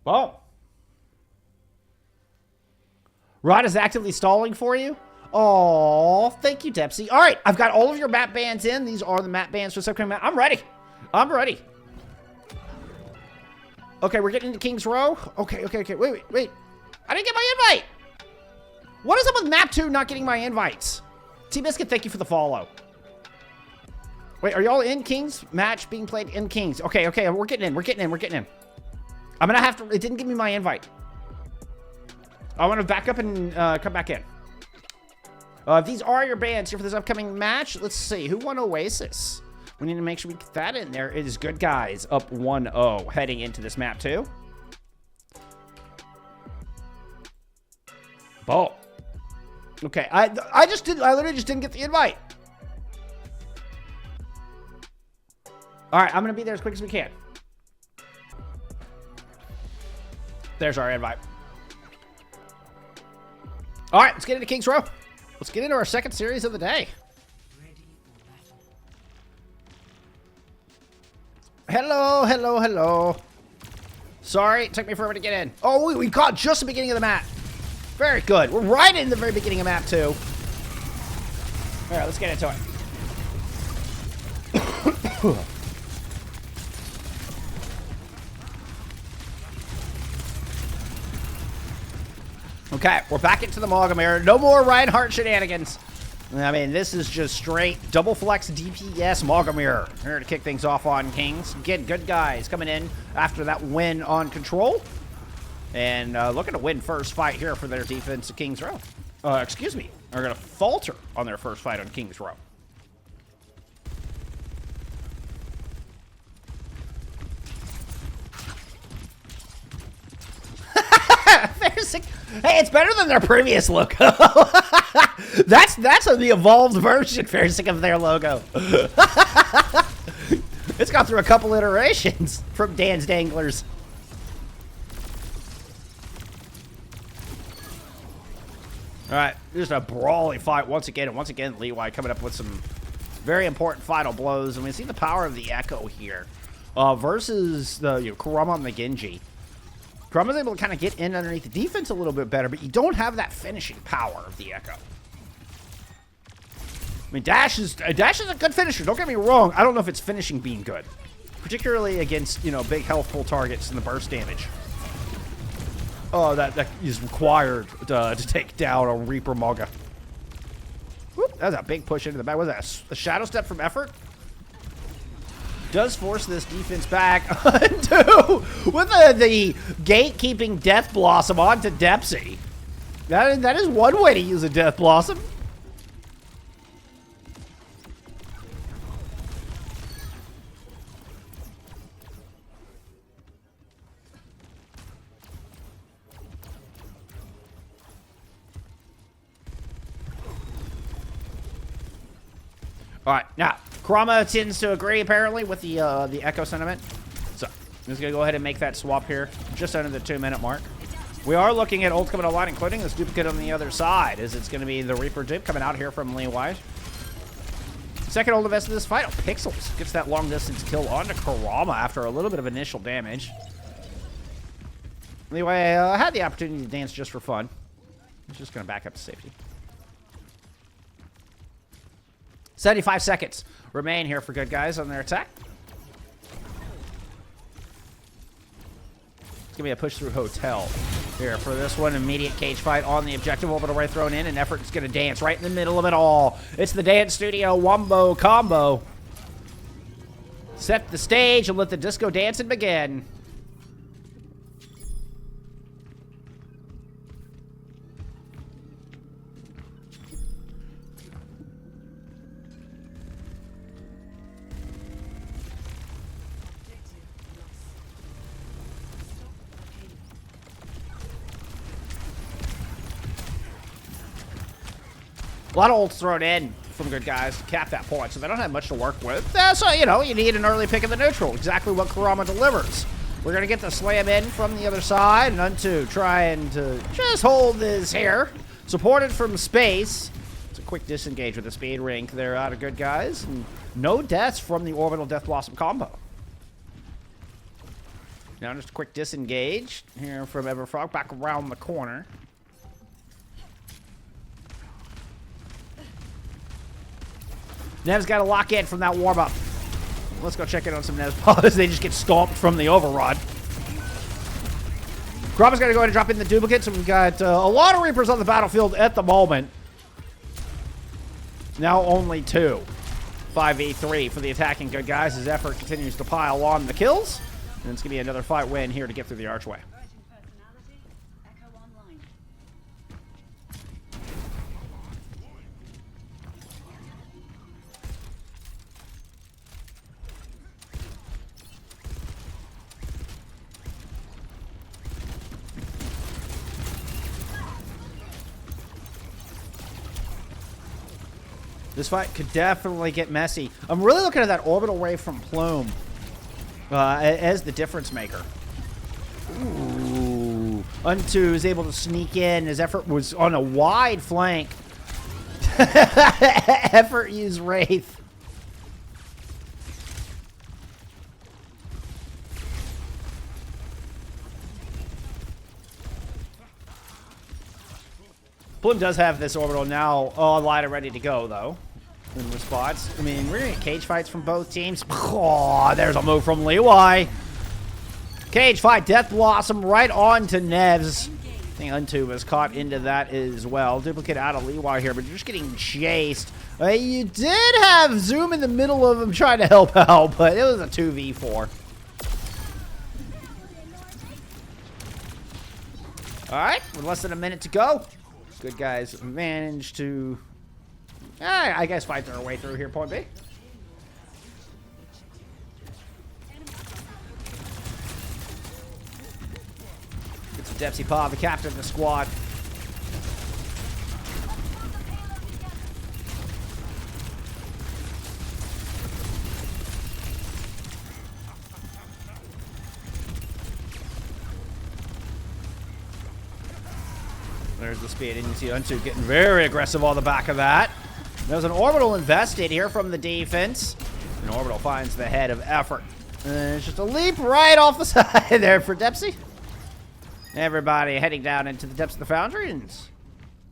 Well. Rod is actively stalling for you. Oh, thank you, Depsy. All right, I've got all of your map bans in. These are the map bans for this upcoming map. I'm ready. I'm ready. Okay, we're getting into King's Row. Okay. Wait. I didn't get my invite. What is up with map 2 not getting my invites? T-Biscuit, thank you for the follow. Wait, are y'all in Kings? Match being played in Kings. Okay, we're getting in. I'm gonna have to, it didn't give me my invite. I want to back up and come back in. If these are your bans here for this upcoming match, let's see. Who won Oasis? We need to make sure we get that in there. It is Good Guys up 1-0 heading into this map too. Ball. Okay, I literally just didn't get the invite. All right, I'm gonna be there as quick as we can. There's our invite. All right, let's get into King's Row. Let's get into our second series of the day. Hello. Sorry, it took me forever to get in. Oh, we caught just the beginning of the map. Very good. We're right in the very beginning of map 2. All right, let's get into it. Okay, we're back into the Maugomir. No more Reinhardt shenanigans. I mean, this is just straight double flex DPS Maugomir. Here to kick things off on Kings. Again, Good Guys coming in after that win on Control. And looking to win first fight here for their defense at King's Row. Excuse me. They're going to falter on their first fight on King's Row. Hey, it's better than their previous logo. that's the evolved version, Fairsick, of their logo. It's gone through a couple iterations from Dan's Danglers. All right, just a brawly fight once again. And once again, Leeway coming up with some very important final blows. And we see the power of the Echo here versus the Kurama and the Genji. Kurama's able to kind of get in underneath the defense a little bit better, but you don't have that finishing power of the Echo. I mean, Dash is a good finisher. Don't get me wrong. I don't know if it's finishing being good, particularly against big health pull targets and the burst damage. Oh, that is required to take down a Reaper Mauga. Whoop, that was a big push into the back. Was that a shadow step from Effort? Does force this defense back with the gatekeeping Death Blossom onto Depsy. That is one way to use a Death Blossom. All right, now Kurama tends to agree apparently with the Echo sentiment, so I'm just gonna go ahead and make that swap here, just under the 2-minute mark. We are looking at ult coming online, including this duplicate on the other side, as it's gonna be the Reaper Dip coming out here from Lee White. Second ult event of this fight, Pixels gets that long distance kill onto Kurama after a little bit of initial damage. Anyway, I had the opportunity to dance just for fun. I'm just gonna back up to safety. 75 seconds remain here for Good Guys on their attack. It's going to be a push through hotel here for this one. Immediate cage fight on the objective. Orbital Ray thrown in, and Effort is going to dance right in the middle of it all. It's the Dance Studio Wombo combo. Set the stage and let the disco dancing begin. A lot of ults thrown in from Good Guys to cap that point, so they don't have much to work with. So, you need an early pick of the neutral. Exactly what Kurama delivers. We're going to get the slam in from the other side, and Unto trying to just hold this here. Supported from space. It's a quick disengage with the speed rink there out of Good Guys. And no deaths from the Orbital Death Blossom combo. Now just a quick disengage here from Everfrog. Back around the corner. Nev's got to lock in from that warm-up. Let's go check in on some Nev's paws. They just get stomped from the overrod. Grubba's got to go ahead and drop in the duplicate. So we've got a lot of Reapers on the battlefield at the moment. Now only 2. 5v3 for the attacking good guys as Effort continues to pile on the kills. And it's going to be another fight win here to get through the archway. This fight could definitely get messy. I'm really looking at that orbital ray from Plume as the difference maker. Ooh. Unto is able to sneak in. His Effort was on a wide flank. Effort used Wraith. Plume does have this orbital now online and ready to go, though. In response. I mean, we're going to get cage fights from both teams. Oh, there's a move from Leeway. Cage fight, Death Blossom right on to Nevs. I think Unto was caught into that as well. Duplicate out of Leeway here, but you're just getting chased. You did have Zoom in the middle of him trying to help out, but it was a 2v4. All right, with less than a minute to go. Good guys managed to, I guess, fight their way through here, point B. It's Depsy Pa, the captain of the squad. There's the speed, and you see Unto getting very aggressive on the back of that. There's an orbital invested here from the defense. An orbital finds the head of Effort. And it's just a leap right off the side there for Depsy. Everybody heading down into the depths of the foundry, and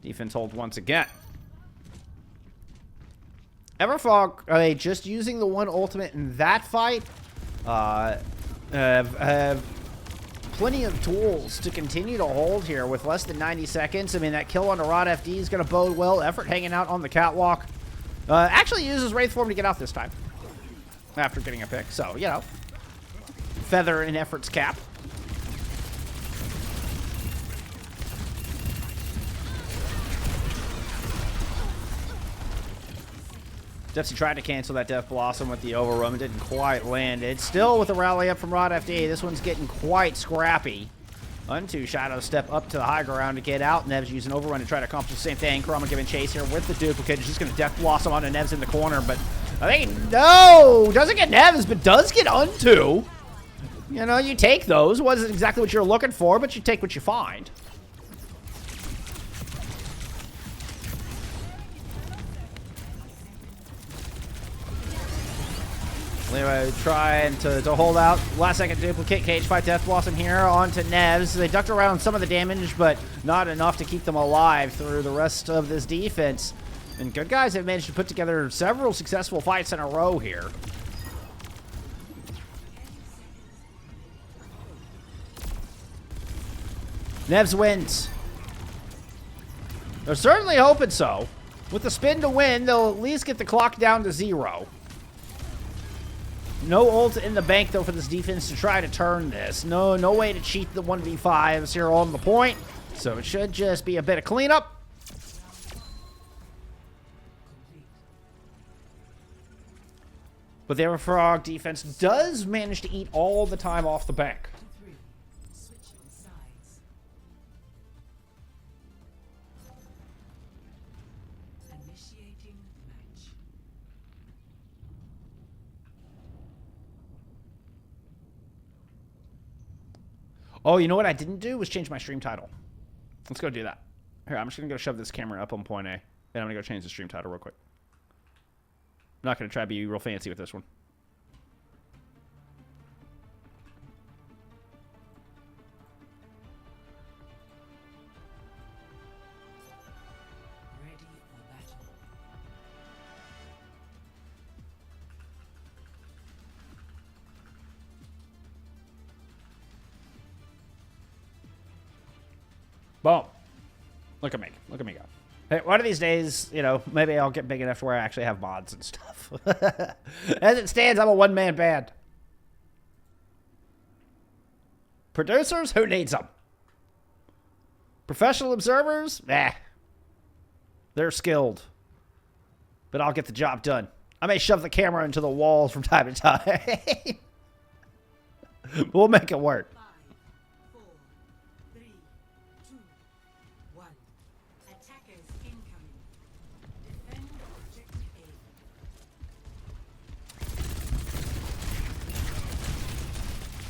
defense holds once again. Everfrog, are they just using the one ultimate in that fight? Have plenty of tools to continue to hold here with less than 90 seconds. I mean, that kill on the Rod FD is going to bode well. Effort hanging out on the catwalk. Actually uses Wraith Form to get out this time. After getting a pick. So, you know. Feather in Effort's cap. Depsy tried to cancel that Death Blossom with the overrun. It didn't quite land. It's still with a rally up from Rod FD. This one's getting quite scrappy. Unto Shadow step up to the high ground to get out. Nev's using overrun to try to accomplish the same thing. Kurama giving chase here with the duplicate. He's just going to Death Blossom onto Nevs in the corner, but I think, no, doesn't get Nevs, but does get Unto. You know, you take those. Wasn't exactly what you're looking for, but you take what you find. Anyway, trying to hold out. Last second duplicate, cage fight, Death Blossom here onto Nevs. They ducked around some of the damage, but not enough to keep them alive through the rest of this defense. And good guys have managed to put together several successful fights in a row here. Nevs wins. They're certainly hoping so. With the spin to win, they'll at least get the clock down to 0. No ult in the bank, though, for this defense to try to turn this. No way to cheat the 1v5s here on the point. So it should just be a bit of cleanup. But the Everfrog defense does manage to eat all the time off the bank. Oh, you know what I didn't do was change my stream title. Let's go do that. Here, I'm just going to go shove this camera up on point A. And I'm going to go change the stream title real quick. I'm not going to try to be real fancy with this one. Boom. Look at me. Look at me go. Hey, one of these days, you know, maybe I'll get big enough to where I actually have mods and stuff. As it stands, I'm a one-man band. Producers? Who needs them? Professional observers? Nah. They're skilled. But I'll get the job done. I may shove the camera into the walls from time to time. We'll make it work. 5, 4, 3, 2, 1. Attackers incoming. Defend objective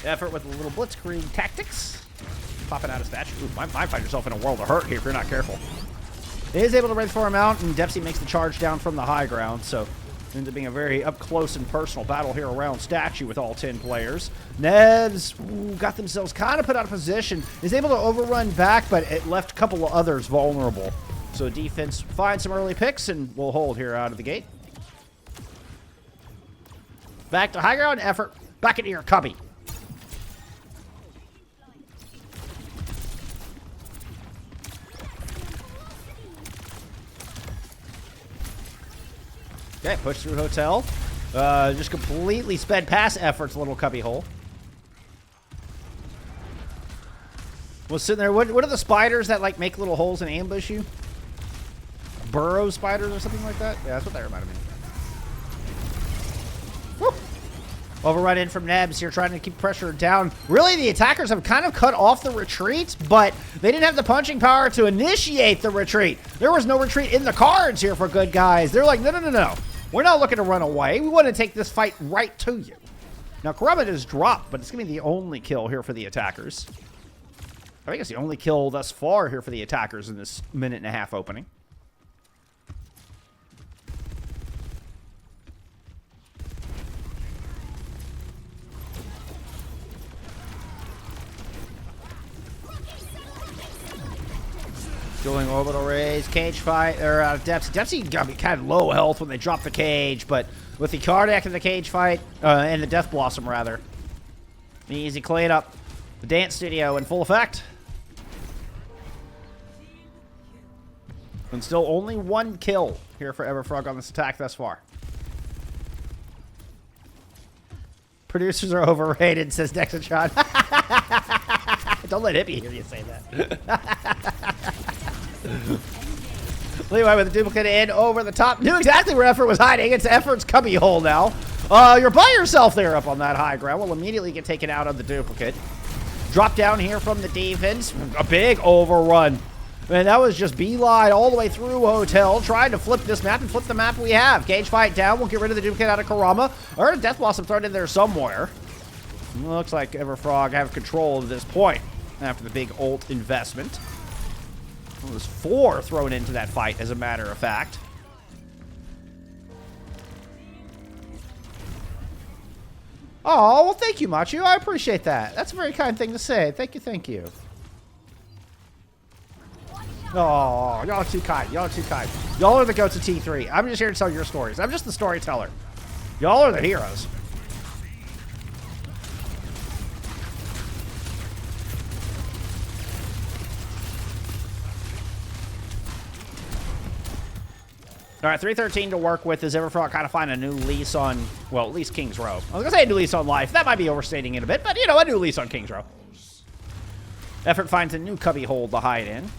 A. Effort with a little blitzkrieg tactics. Popping out of statue. Ooh, might find yourself in a world of hurt here if you're not careful. He is able to raise for him out, and Depsy makes the charge down from the high ground, so it ends up being a very up-close and personal battle here around statue with all 10 players. Nevs got themselves kind of put out of position. Is able to overrun back, but it left a couple of others vulnerable. So defense finds some early picks, and will hold here out of the gate. Back to high ground. Effort. Back into your cubby. Okay, push through hotel. Just completely sped past Effort's little cubby hole. Was sitting there. What are the spiders that like make little holes and ambush you? Burrow spiders or something like that? Yeah, that's what they reminded me of. Woo! Overrun in from Nebs here, trying to keep pressure down. Really, the attackers have kind of cut off the retreat, but they didn't have the punching power to initiate the retreat. There was no retreat in the cards here for good guys. They're like, no, no, no, no. We're not looking to run away. We want to take this fight right to you. Now, Karama is dropped, but it's going to be the only kill here for the attackers. I think it's the only kill thus far here for the attackers in this minute-and-a-half opening. Dueling orbital raise, cage fight, or Depsy. Depsy got me kind of low health when they dropped the cage, but with the cardiac and the cage fight, and the Death Blossom, rather. Easy cleanup. The dance studio in full effect. And still only one kill here for Everfrog on this attack thus far. Producers are overrated, says Dexatron. Don't let Hippie hear you say that. Levi with a duplicate in over the top. Knew exactly where Effort was hiding. It's Effort's cubby hole now. You're by yourself there up on that high ground. Will immediately get taken out of the duplicate. Drop down here from the defense. A big overrun. Man, that was just beeline all the way through hotel. Trying to flip this map and flip the map we have. Cage fight down. We'll get rid of the duplicate out of Karama. Or a Death Blossom thrown in there somewhere. Looks like Everfrog have control at this point after the big ult investment. Well, there's 4 thrown into that fight, as a matter of fact. Oh, well, thank you, Machu. I appreciate that. That's a very kind thing to say. Thank you, thank you. Oh, y'all are too kind. Y'all are too kind. Y'all are the goats of T3. I'm just here to tell your stories. I'm just the storyteller. Y'all are the heroes. All right, 313 to work with as Everfrog kind of find a new lease on, well, at least King's Row. I was going to say a new lease on life. That might be overstating it a bit, but, you know, a new lease on King's Row. Effort finds a new cubby hole to hide in.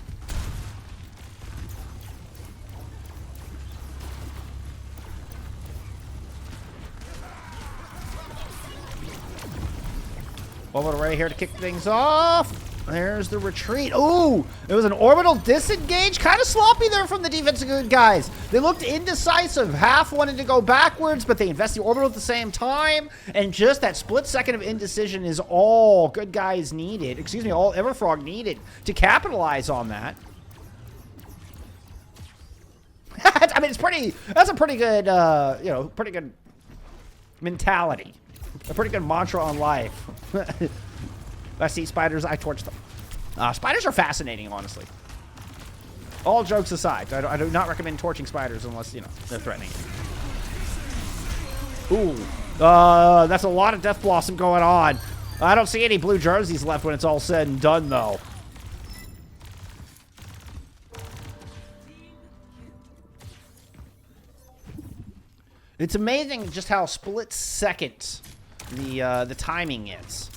Orbital Ray here to kick things off. There's the retreat. Ooh, it was an orbital disengage. Kind of sloppy there from the defensive good guys. They looked indecisive. Half wanted to go backwards, but they invest the orbital at the same time. And just that split second of indecision is all good guys needed. Excuse me, all Everfrog needed to capitalize on that. I mean, it's pretty, that's a pretty good, you know, pretty good mentality. A pretty good mantra on life. I see spiders, I torch them. Spiders are fascinating, honestly. All jokes aside, I do not recommend torching spiders unless, you know, they're threatening. Ooh, that's a lot of Death Blossom going on. I don't see any blue jerseys left when it's all said and done, though. It's amazing just how split second the timing is.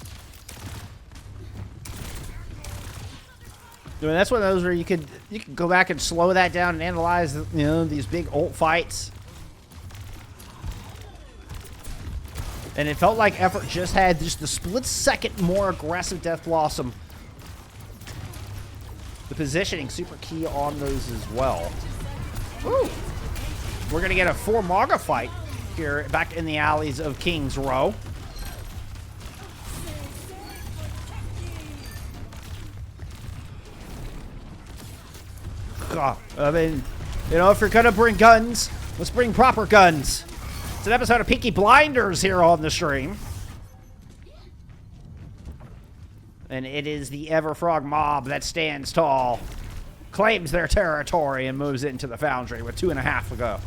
I mean, that's one of those where you could go back and slow that down and analyze, you know, these big ult fights. And it felt like Effort just had just the split second more aggressive Death Blossom. The positioning super key on those as well. Woo! We're gonna get a 4 Maga fight here back in the alleys of King's Row. I mean, you know, if you're gonna bring guns, let's bring proper guns. It's an episode of Peaky Blinders here on the stream. And it is the Everfrog mob that stands tall, claims their territory, and moves into the Foundry with 2.5 to go.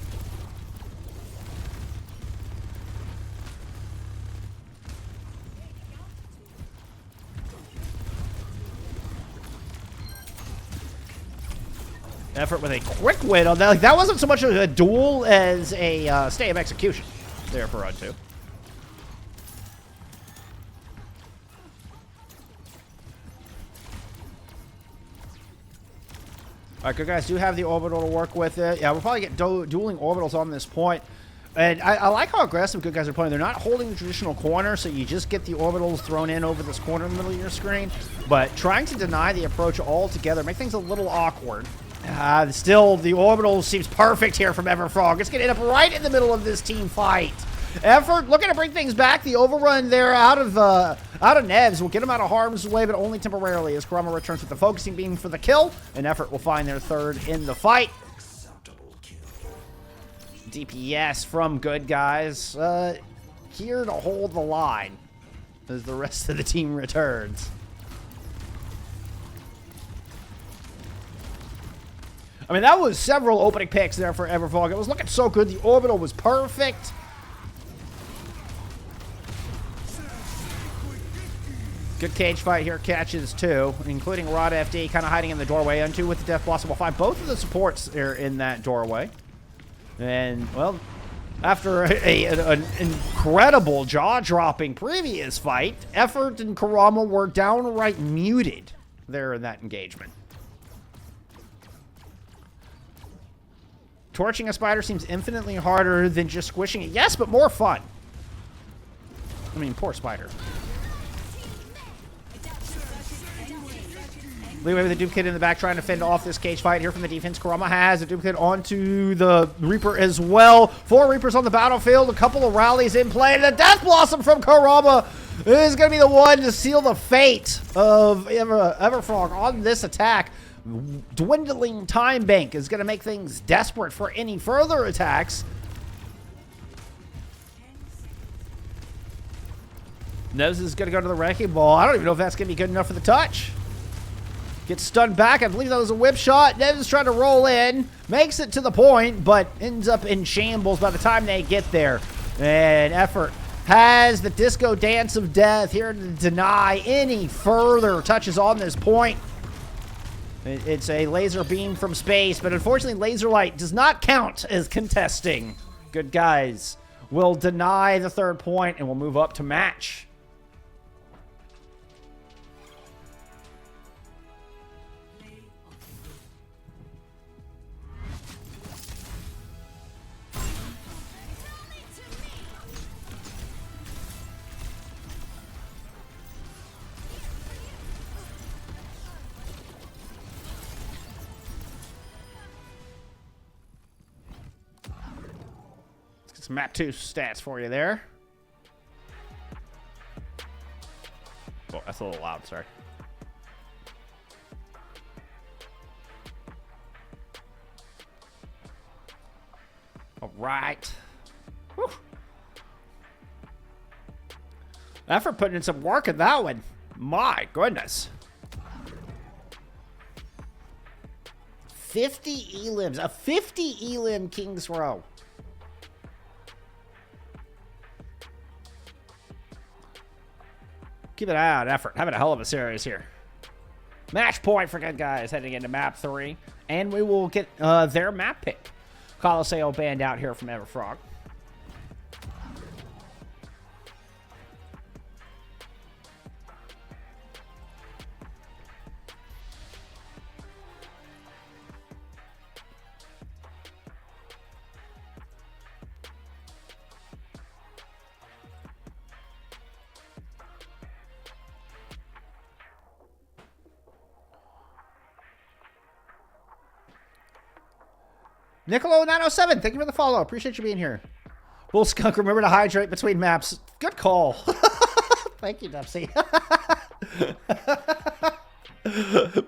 Effort with a quick win on that. Like, that wasn't so much a duel as a stay of execution there for run 2. Alright, good guys do have the orbital to work with it. Yeah, we'll probably get dueling orbitals on this point. And I like how aggressive good guys are playing. They're not holding the traditional corner, so you just get the orbitals thrown in over this corner in the middle of your screen. But trying to deny the approach altogether, make things a little awkward. Still, the orbital seems perfect here from Everfrog. It's going to end up right in the middle of this team fight. Effort looking to bring things back. The overrun there out of Nevs will get him out of harm's way, but only temporarily as Kurama returns with the focusing beam for the kill. And Effort will find their 3rd in the fight. DPS from good guys. Here to hold the line as the rest of the team returns. I mean, that was several opening picks there for Everfrog. It was looking so good. The orbital was perfect. Good cage fight here. Catches 2, including Rod FD kind of hiding in the doorway. Unto with the Death Blossom will find both of the supports are in that doorway. And, well, after an incredible jaw-dropping previous fight, Effort and Kurama were downright muted there in that engagement. Torching a spider seems infinitely harder than just squishing it. Yes, but more fun. I mean, poor spider. Leeway with a duplicate in the back trying to fend off this cage fight here from the defense. Kurama has a duplicate onto the Reaper as well. 4 Reapers on the battlefield. A couple of rallies in play. And the Death Blossom from Kurama is going to be the one to seal the fate of Everfrog on this attack. Dwindling time bank is going to make things desperate for any further attacks. Nose is going to go to the wrecking ball. I don't even know if that's going to be good enough for the touch. Gets stunned back. I believe that was a whip shot. Neves is trying to roll in. Makes it to the point, but ends up in shambles by the time they get there. And Effort has the disco dance of death here to deny any further touches on this point. It's a laser beam from space, but unfortunately laser light does not count as contesting. Good guys will deny the 3rd point and will move up to match. Some map 2 stats for you there. Oh, that's a little loud, sorry. All right. Whew. Effort putting in some work in that one. My goodness. 50 elims. A 50 elim King's Row. Keep an eye on Effort. Having a hell of a series here. Match point for good guys heading into map 3. And we will get their map pick. Colosseo banned out here from Everfrog. Nicolo907, thank you for the follow. Appreciate you being here. Bull Skunk, remember to hydrate between maps. Good call. Thank you, Dempsey.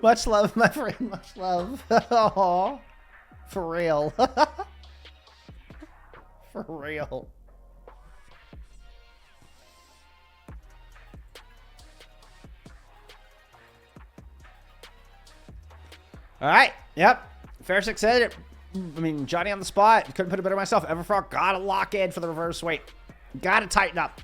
Much love, my friend. Much love. Aww. For real. For real. All right. Yep. Fairsick said it. I mean, Johnny on the spot. Couldn't put it better myself. Everfrog, gotta lock in for the reverse weight. Gotta tighten up.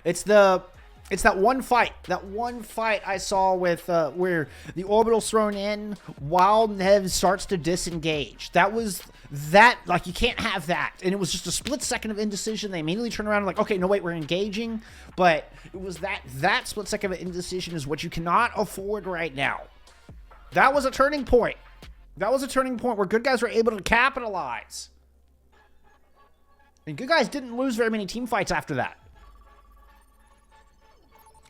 It's that one fight. That one fight I saw with where the orbital's thrown in while Nev starts to disengage. That was that, like, you can't have that. And it was just a split second of indecision. They immediately turn around and like, okay, no, wait, we're engaging. But it was that split second of indecision is what you cannot afford right now. That was a turning point. That was a turning point where good guys were able to capitalize. And good guys didn't lose very many team fights after that.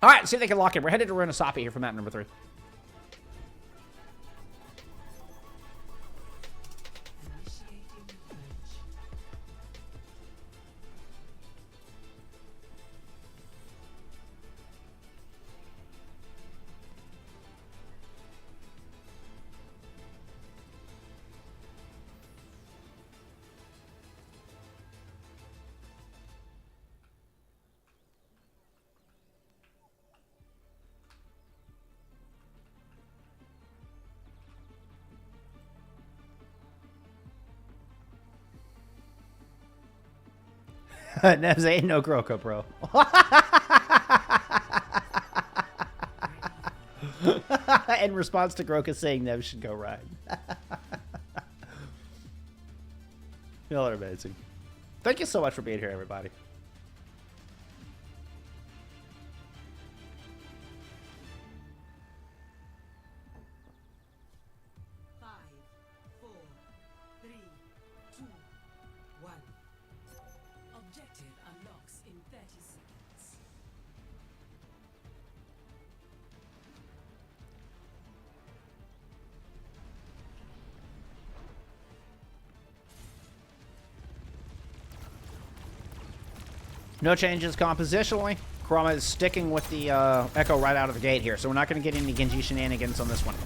All right, let's see if they can lock in. We're headed to Renasapi here for map number 3. Initiating purge. Nevs ain't no Groko, bro. In response to Groka saying Nev should go ride. Y'all are amazing. Thank you so much for being here, everybody. Five, four, three, two, one. Objective unlocks in 30 seconds. No changes compositionally. Kurama is sticking with the Echo right out of the gate here, so we're not going to get any Genji shenanigans on this one.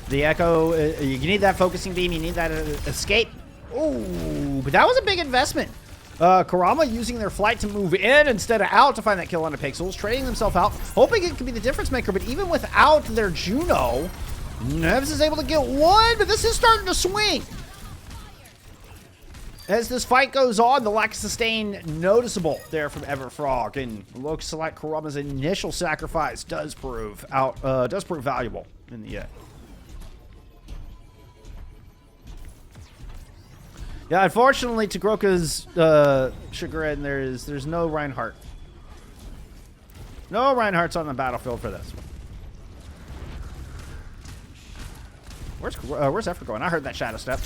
The Echo, you need that focusing beam, you need that escape. Ooh, but that was a big investment. Kurama using their flight to move in instead of out to find that kill on the pixels, trading themselves out, hoping it could be the difference maker, but even without their Juno, Nevs is able to get one, but this is starting to swing. As this fight goes on, the lack of sustain noticeable there from Everfrog, and looks like Kurama's initial sacrifice does prove valuable in the end. Yeah, unfortunately, to Groka's chagrin, there's no Reinhardt. No Reinhardt's on the battlefield for this one. Where's Effort going? I heard that shadow step.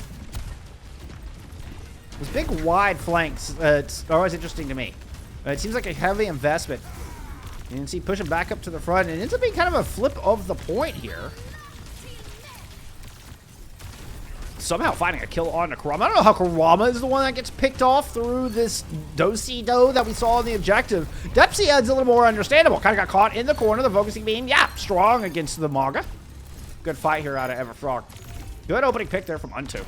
Those big wide flanks, it's always interesting to me. It seems like a heavy investment. You can see pushing back up to the front, and it ends up being kind of a flip of the point here. Somehow finding a kill on Kurama. I don't know how Kurama is the one that gets picked off through this do-si-do that we saw on the objective. Dempsey adds a little more understandable. Kind of got caught in the corner, the focusing beam. Yeah, strong against the Maga. Good fight here out of Everfrog. Good opening pick there from Unto.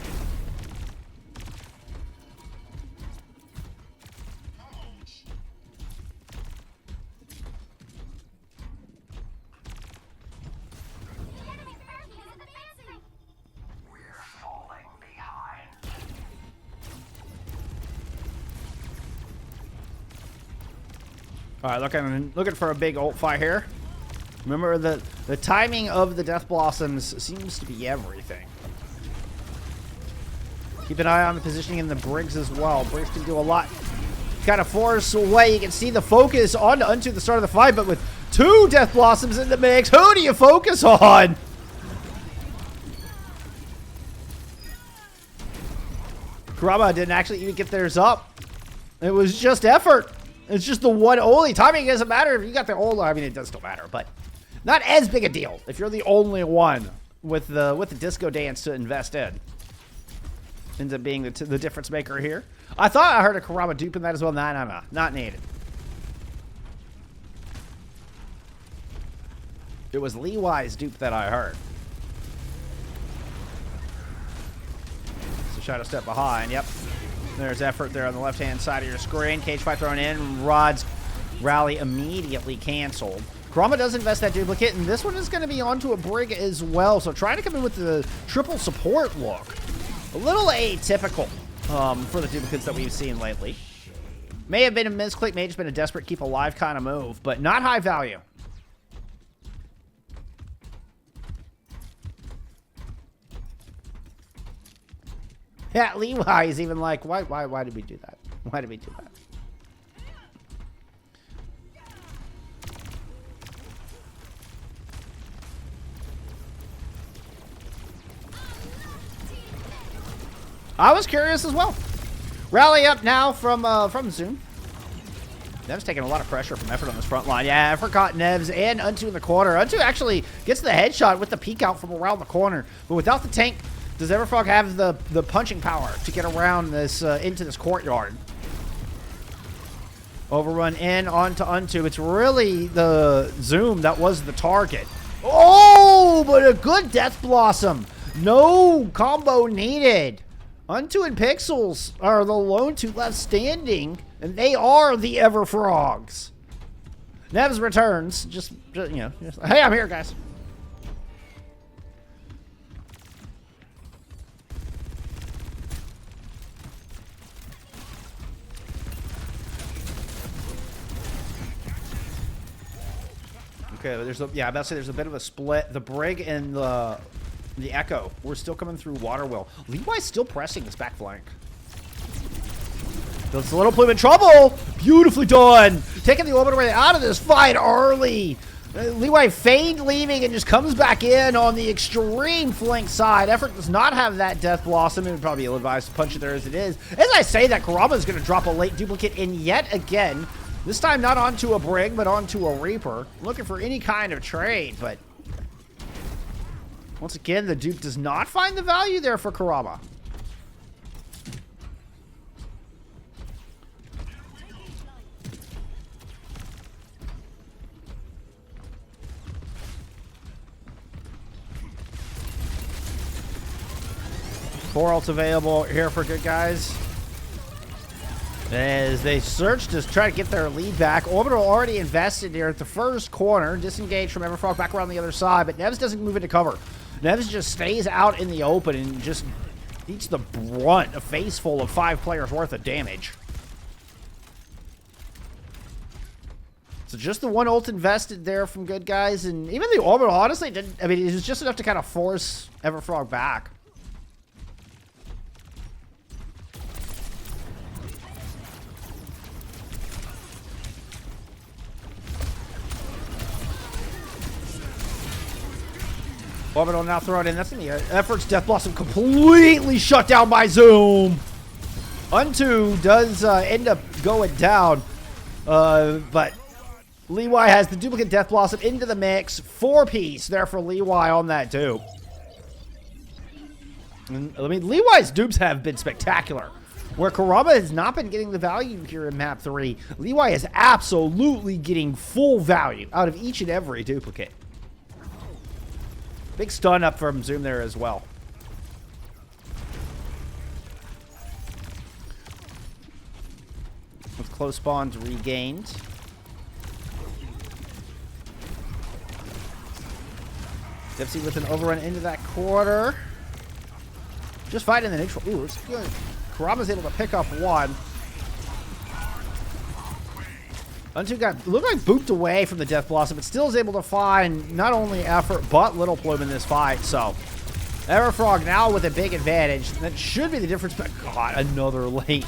All right, looking for a big ult fight here. Remember, the timing of the Death Blossoms seems to be everything. Keep an eye on the positioning in the Briggs as well. Briggs can do a lot. Kind of force away. You can see the focus on Unto the start of the fight, but with 2 Death Blossoms in the mix, who do you focus on? Kurama didn't actually even get theirs up. It was just effort. It's just the one only. Timing doesn't matter if you got the ult. I mean, it does still matter, but Not as big a deal if you're the only one with the disco dance to invest in. Ends up being the difference maker here. I thought I heard a Kurama dupe in that as well. No. Not needed. It was Lewi's dupe that I heard. So Shadow step behind. Yep. There's effort there on the left-hand side of your screen. Cage fight thrown in. Rod's rally immediately canceled. Kurama does invest that duplicate, and this one is going to be onto a brig as well. So trying to come in with the triple support look. A little atypical for the duplicates that we've seen lately. May have been a misclick, may have just been a desperate keep alive kind of move, but not high value. Yeah, Levi is even like, why did we do that? Why did we do that? I was curious as well. Rally up now from Zoom. Nev's taking a lot of pressure from Effort on this front line. Yeah, Effort caught Nevs and Unto in the corner. Unto actually gets the headshot with the peek out from around the corner. But without the tank, does Everfrog have the punching power to get around this into this courtyard? Overrun in onto Unto. It's really the Zoom that was the target. Oh, but a good Death Blossom. No combo needed. Unto and Pixels are the lone two left standing, and they are the Everfrogs. Nevs returns. Just you know, hey, I'm here, guys. Okay, I'm about to say there's a bit of a split. The Brig and the Echo, we're still coming through Waterwheel. Levi's still pressing this back flank. Builds a little plume in trouble. Beautifully done. Taking the Orbiter Ray out of this fight early. Levi feigned leaving and just comes back in on the extreme flank side. Effort does not have that Death Blossom. It would probably be ill-advised to punch it there as it is. As I say that, Kurama is going to drop a late duplicate in yet again. This time not onto a Brig, but onto a Reaper. Looking for any kind of trade, but once again, the dupe does not find the value there for Kurama. Four ults available here for good guys. As they search to try to get their lead back. Orbital already invested here at the first corner. Disengaged from Everfrog back around the other side, but Nevs doesn't move into cover. Nevs just stays out in the open and just eats the brunt, a face full of 5 players worth of damage. So just the one ult invested there from good guys, and even the Orbital honestly didn't, I mean, it was just enough to kind of force Everfrog back. Orbital now throw it in. That's going to be Effort's Death Blossom completely shut down by Zoom. Unto does end up going down. But Lewi has the duplicate Death Blossom into the mix. 4-piece there for Lewi on that dupe. And, I mean, Lewi's dupes have been spectacular. Where Kurama has not been getting the value here in map 3, Lewi is absolutely getting full value out of each and every duplicate. Big stun up from Zoom there as well. With close spawns regained. Dipsy with an overrun into that quarter. Just fighting the neutral. Ooh, it's good. Kurama's able to pick up one. Unto looked like booped away from the Death Blossom, but still is able to find not only Effort, but Little Plume in this fight. So, Everfrog now with a big advantage. That should be the difference, but God, another late.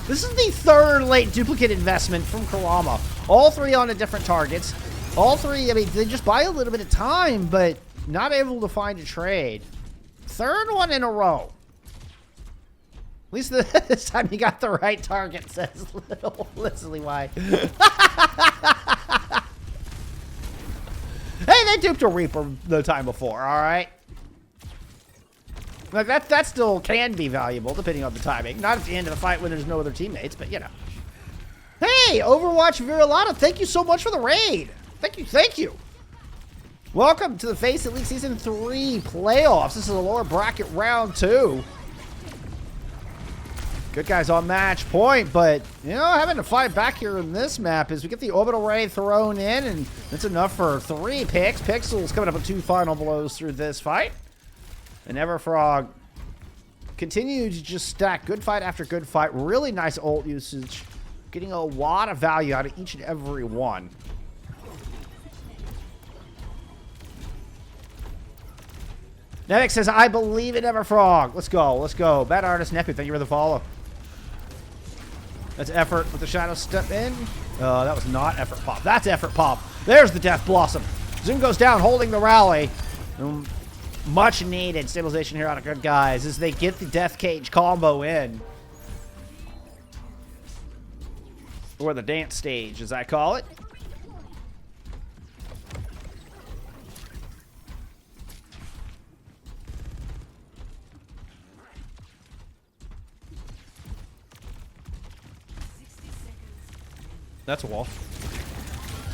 This is the third late duplicate investment from Kurama. All 3 on different targets. All 3, I mean, they just buy a little bit of time, but not able to find a trade. Third one in a row. At least this time you got the right target, says Little Leslie Y. Hey, I duped a Reaper the time before, alright? Like, that still can be valuable, depending on the timing. Not at the end of the fight when there's no other teammates, but, you know. Hey, Overwatch Viralata, thank you so much for the raid. Thank you, thank you. Welcome to the FACEIT League Season 3 playoffs. This is a lower bracket round 2. Good guys on match point, but, you know, having to fight back here in this map is we get the orbital ray thrown in, and that's enough for 3 picks. Pixel's coming up with 2 final blows through this fight. And Everfrog continued to just stack good fight after good fight. Really nice ult usage. Getting a lot of value out of each and every one. Nevik says, I believe in Everfrog. Let's go. Let's go. Bad Artist Nepu, thank you for the follow. That's Effort with the Shadow Step in. That was not Effort Pop. That's Effort Pop. There's the Death Blossom. Zoom goes down, holding the rally. Much needed stabilization here on a good guys as they get the Death Cage combo in. Or the dance stage, as I call it. That's a wall.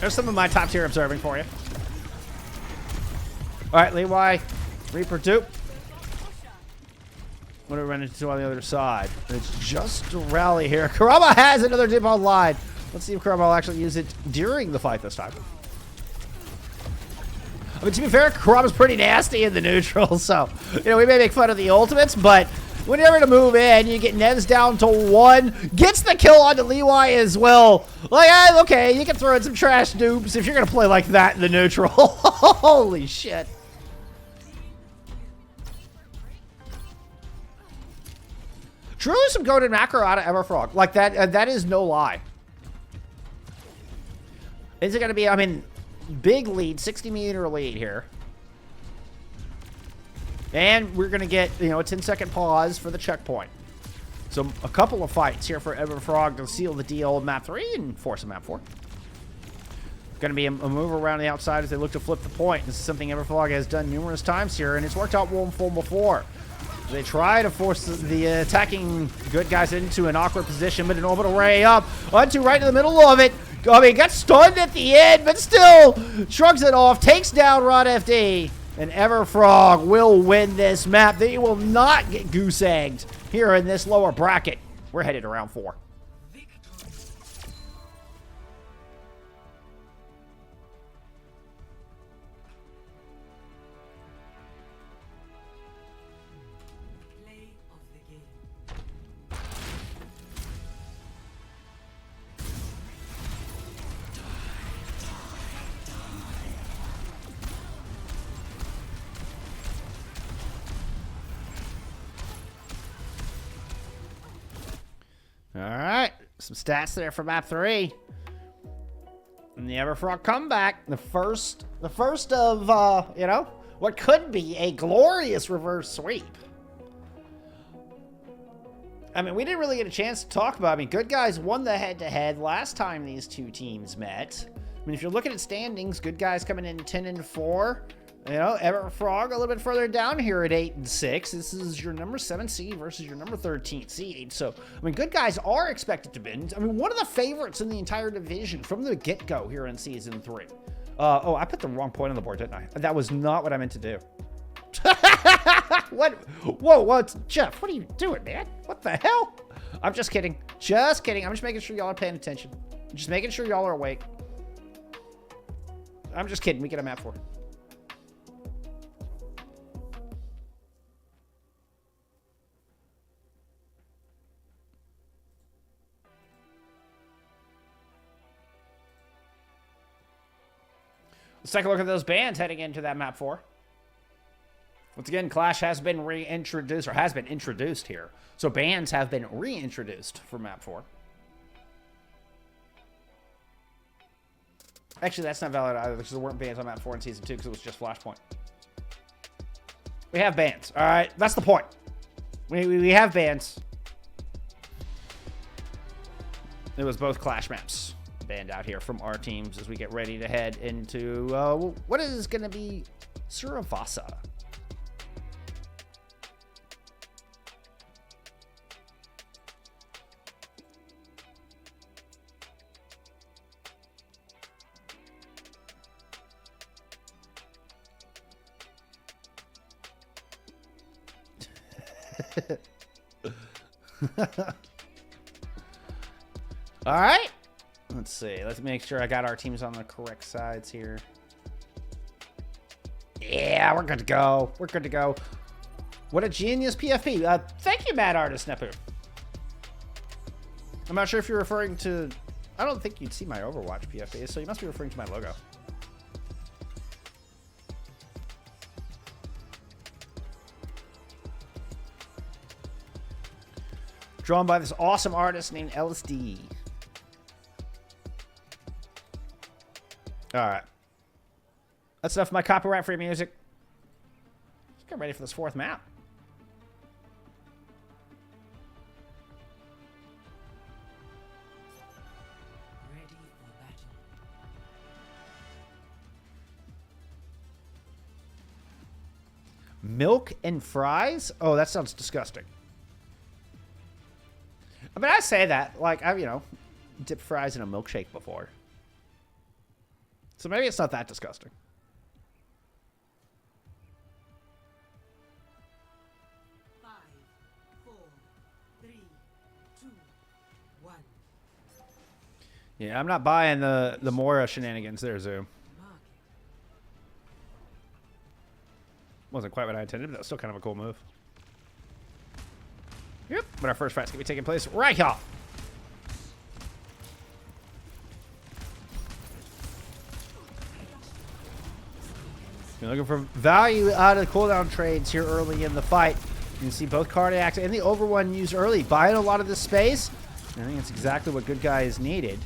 There's some of my top tier observing for you. Alright, Levi. Reaper dupe. What do we run into on the other side? It's just a rally here. Kurama has another dupe online. Let's see if Kurama will actually use it during the fight this time. I mean, to be fair, Kurama's pretty nasty in the neutral, so, you know, we may make fun of the ultimates, but when you're able to move in, you get Nevs down to 1. Gets the kill onto Levi as well. Like, okay, you can throw in some trash dupes if you're going to play like that in the neutral. Holy shit. Truly some goated macro out of Everfrog. Like, that is no lie. Is it going to be, I mean, big lead, 60-meter lead here. And we're going to get, you know, a 10-second pause for the checkpoint. So a couple of fights here for Everfrog to seal the deal of map 3 and force a map 4. Going to be a move around the outside as they look to flip the point. This is something Everfrog has done numerous times here, and it's worked out well before. They try to force the attacking good guys into an awkward position, but an orbital ray up onto right in the middle of it. I mean, got stunned at the end, but still shrugs it off, takes down Rod FD. And Everfrog will win this map. They will not get goose-egged here in this lower bracket. We're headed to round 4. Play of the game. All right, some stats there for map 3. And the Everfrog comeback, the first of, you know, what could be a glorious reverse sweep. I mean, we didn't really get a chance to talk about it. I mean, good guys won the head-to-head last time these two teams met. I mean, if you're looking at standings, good guys coming in 10-4. You know, Everfrog a little bit further down here at 8-6. This is your number 7 seed versus your number 13 seed. So, I mean, good guys are expected to win. I mean, one of the favorites in the entire division from the get-go here in Season 3. Oh, I put the wrong point on the board, didn't I? That was not what I meant to do. What? Whoa, what? Jeff, what are you doing, man? What the hell? I'm just kidding. Just kidding. I'm just making sure y'all are paying attention. Just making sure y'all are awake. I'm just kidding. We get a map 4. Let's take a look at those bans heading into that map 4. Once again, Clash has been reintroduced, or has been introduced here. So bans have been reintroduced for map 4. Actually, that's not valid either, because there weren't bans on map 4 in Season 2, because it was just Flashpoint. We have bans. All right, that's the point. We have bans. It was both Clash maps. band out here from our teams as we get ready to head into what is going to be Surafasa. All right, let's see. Let's make sure I got our teams on the correct sides here. Yeah, we're good to go. We're good to go. What a genius PFP. Thank you, Mad Artist Nepu. I'm not sure if you're referring to... I don't think you'd see my Overwatch PFP, so you must be referring to my logo. Drawn by this awesome artist named LSD. All right. That's enough of my copyright-free music. Let's get ready for this fourth map. Ready for battle. Milk and fries? Oh, that sounds disgusting. I mean, I say that. Like, I've, dipped fries in a milkshake before. So maybe it's not that disgusting. Five, four, three, two, one. Yeah, I'm not buying the Mora shenanigans there, Zoom. Mark Wasn't quite what I intended, but that was still kind of a cool move. Yep, but our first fight's going to be taking place right here. You're looking for value out of the cooldown trades here early in the fight. You can see both Cardiacs and the Overone used early, buying a lot of this space. I think it's exactly what good guys needed.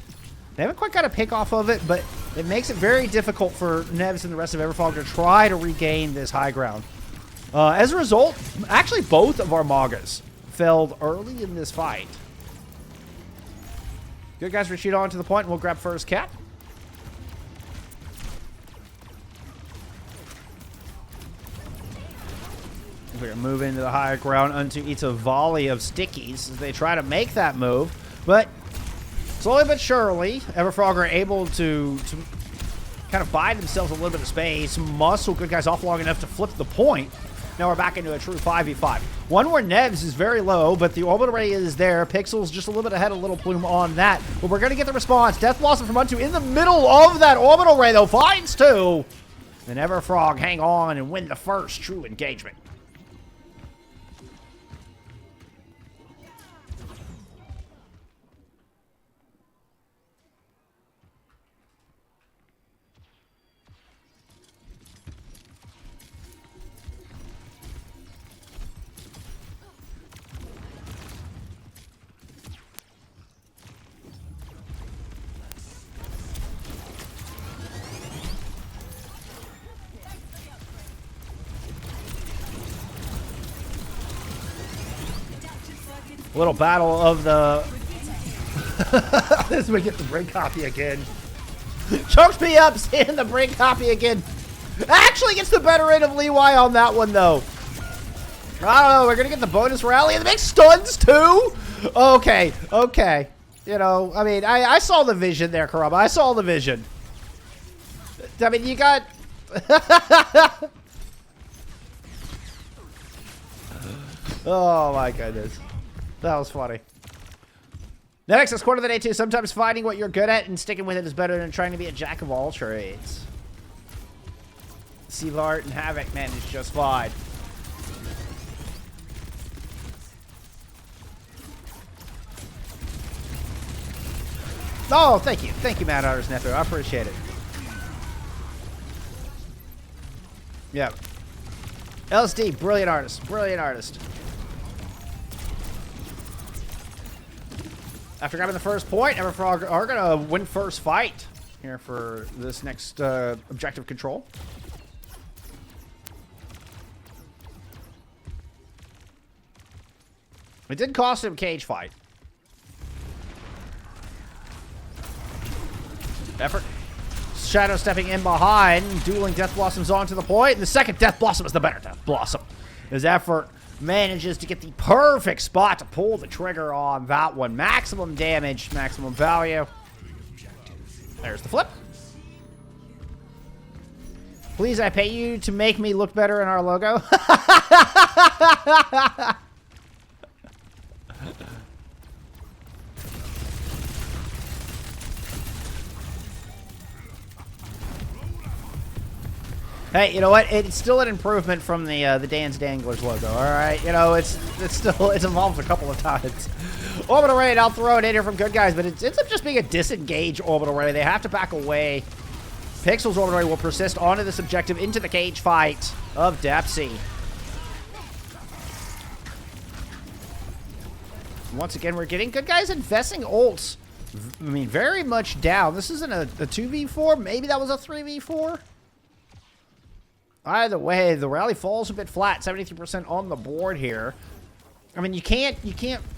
They haven't quite got a pick off of it, but it makes it very difficult for Nevs and the rest of Everfrog to try to regain this high ground. As a result, actually both of our Magas failed early in this fight. Good guys retreat on to the point, and we'll grab first cap. We're going to move into the higher ground onto each a volley of stickies as they try to make that move. But slowly but surely, Everfrog are able to kind of buy themselves a little bit of space, muscle good guys off long enough to flip the point. Now we're back into a true 5v5. One where Nevs is very low, but the orbital ray is there. Pixel's just a little bit ahead of Little Plume on that. But we're going to get the response. Death Blossom from Unto in the middle of that orbital ray, though. Finds two. And Everfrog hang on and win the first true engagement. Little battle of the... This we get the break copy again. Chokes me up seeing the break copy again. Actually gets the better end of Levi on that one, though. I don't know. We're going to get the bonus rally and the big stuns, too? Okay. Okay. You know, I mean, I saw the vision there, Karama. I saw the vision. I mean, you got... Oh, my goodness. That was funny. Next is Quarter of the Day 2. Sometimes finding what you're good at and sticking with it is better than trying to be a jack of all trades. Sealart and Havoc managed just fine. Oh, thank you. Thank you, Mad Artist Nephew. I appreciate it. Yeah. LSD, brilliant artist. Brilliant artist. After grabbing the first point, Everfrog are going to win first fight here for this next objective control. It did cost him cage fight. Effort. Shadow stepping in behind, dueling Death Blossoms onto the point. And the second Death Blossom is the better Death Blossom. As Effort manages to get the perfect spot to pull the trigger on that one. Maximum damage, maximum value. There's the flip. Please, I pay you to make me look better in our logo. Hey, you know what? It's still an improvement from the Dan's Danglers logo. All right, you know it's evolved a couple of times. Orbital Raid, I'll throw it in here from good guys, but it ends up just being a disengage Orbital Raid. They have to back away. Pixel's Orbital Raid will persist onto this objective into the cage fight of Depsy. Once again, we're getting good guys investing ults. I mean, very much down. This isn't a 2v4. Maybe that was a 3v4. Either way, the rally falls a bit flat. 73% on the board here. I mean, you can't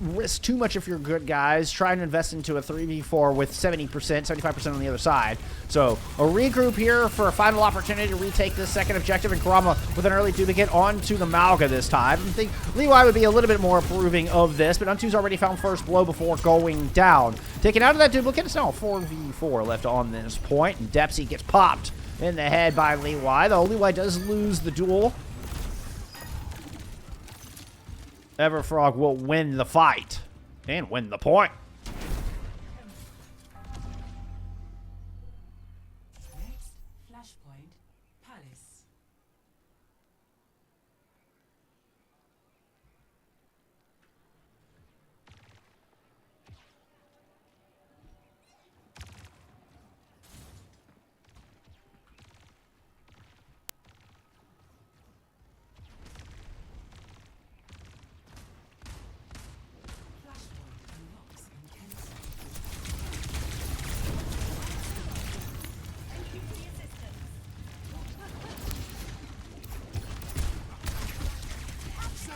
risk too much if you're good guys. Try and invest into a 3v4 with 70%, 75% on the other side. So, a regroup here for a final opportunity to retake this second objective, and Kurama with an early duplicate onto the Malga this time. I think Leeway would be a little bit more approving of this, but Untu's already found first blow before going down. Taken out of that duplicate, it's now a 4v4 left on this point, and Depsy gets popped in the head by Leeway, though Leeway does lose the duel. Everfrog will win the fight and win the point. Next, Flashpoint, Palace.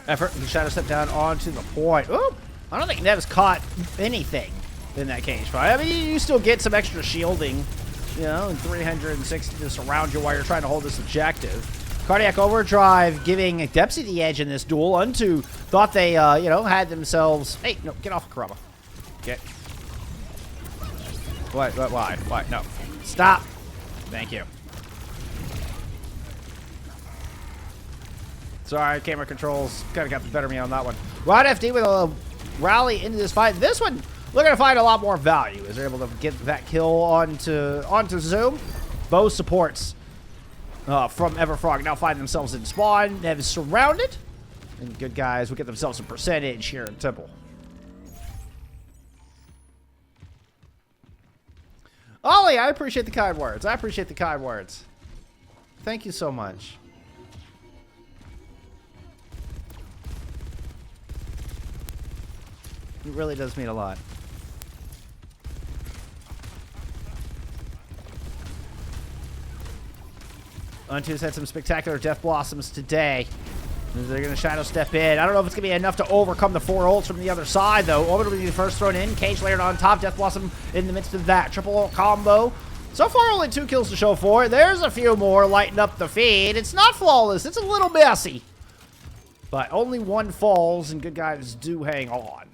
Effort, the Shadow step down onto the point. Ooh, I don't think Nev's caught anything in that cage fight. I mean, you still get some extra shielding, you know, and 360 to surround you while you're trying to hold this objective. Cardiac Overdrive giving Depsy the edge in this duel. Untu thought they, you know, had themselves... Hey, no, get off of Kurama. Get. What, why? No. Stop. Thank you. Sorry, camera controls kind of got the better of me on that one. Rod FD with a rally into this fight. This one, looking to find a lot more value. Is they're able to get that kill onto Zoom. Both supports from Everfrog now find themselves in spawn. Nev is surrounded. And good guys will get themselves a percentage here in Temple. Ollie, I appreciate the kind words. I appreciate the kind words. Thank you so much. It really does mean a lot. Untu's had some spectacular Death Blossoms today. They're going to Shadow step in. I don't know if it's going to be enough to overcome the 4 ults from the other side, though. Orbital will be the first thrown in. Cage layered on top. Death Blossom in the midst of that. Triple ult combo. So far, only 2 kills to show for it. There's a few more lighting up the feed. It's not flawless. It's a little messy. But only 1 falls, and good guys do hang on.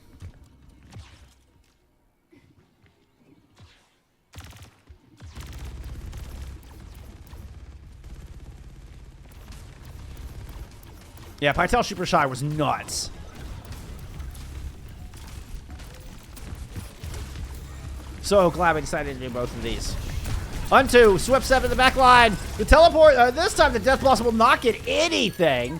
Yeah, Pytel Super Shy was nuts. So glad we decided to do both of these. Untu, Swip 7 in the back line. The teleport, this time the Death Blossom will not get anything.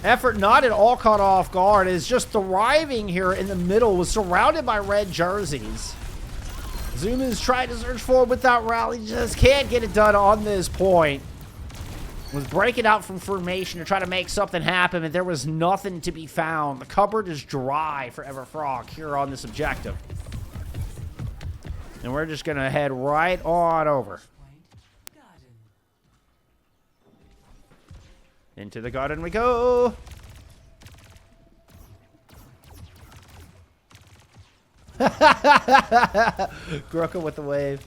Effort not at all caught off guard. Is just thriving here in the middle. Was surrounded by red jerseys. Zoom is trying to search forward with that rally. Just can't get it done on this point. Was breaking out from formation to try to make something happen, and there was nothing to be found. The cupboard is dry for Everfrog here on this objective. And we're just going to head right on over. Into the garden we go. Groka with the wave.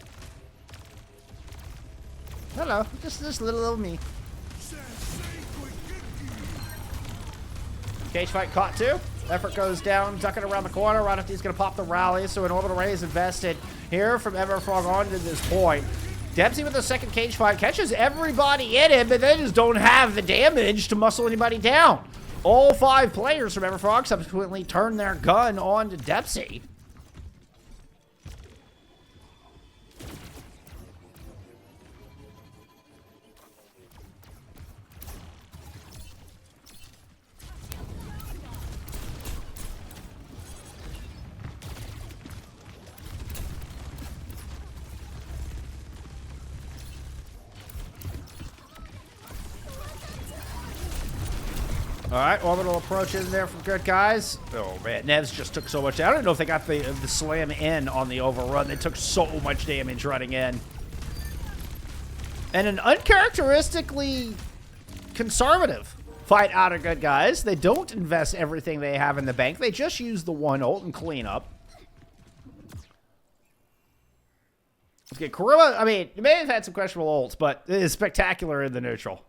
Hello, just little me. Cage fight caught too. Effort goes down, ducking around the corner. He's going to pop the rally, so an orbital ray is invested here from Everfrog on to this point. Dempsey with the second cage fight catches everybody in him, but they just don't have the damage to muscle anybody down. All 5 players from Everfrog subsequently turn their gun on to Dempsey. All right, orbital approach in there from good guys. Oh man, Nevs just took so much. I don't know if they got the slam in on the overrun. They took so much damage running in. And an uncharacteristically conservative fight out of good guys. They don't invest everything they have in the bank. They just use the 1 ult and clean up. Okay, Kuruma, I mean, you may have had some questionable ults, but it is spectacular in the neutral.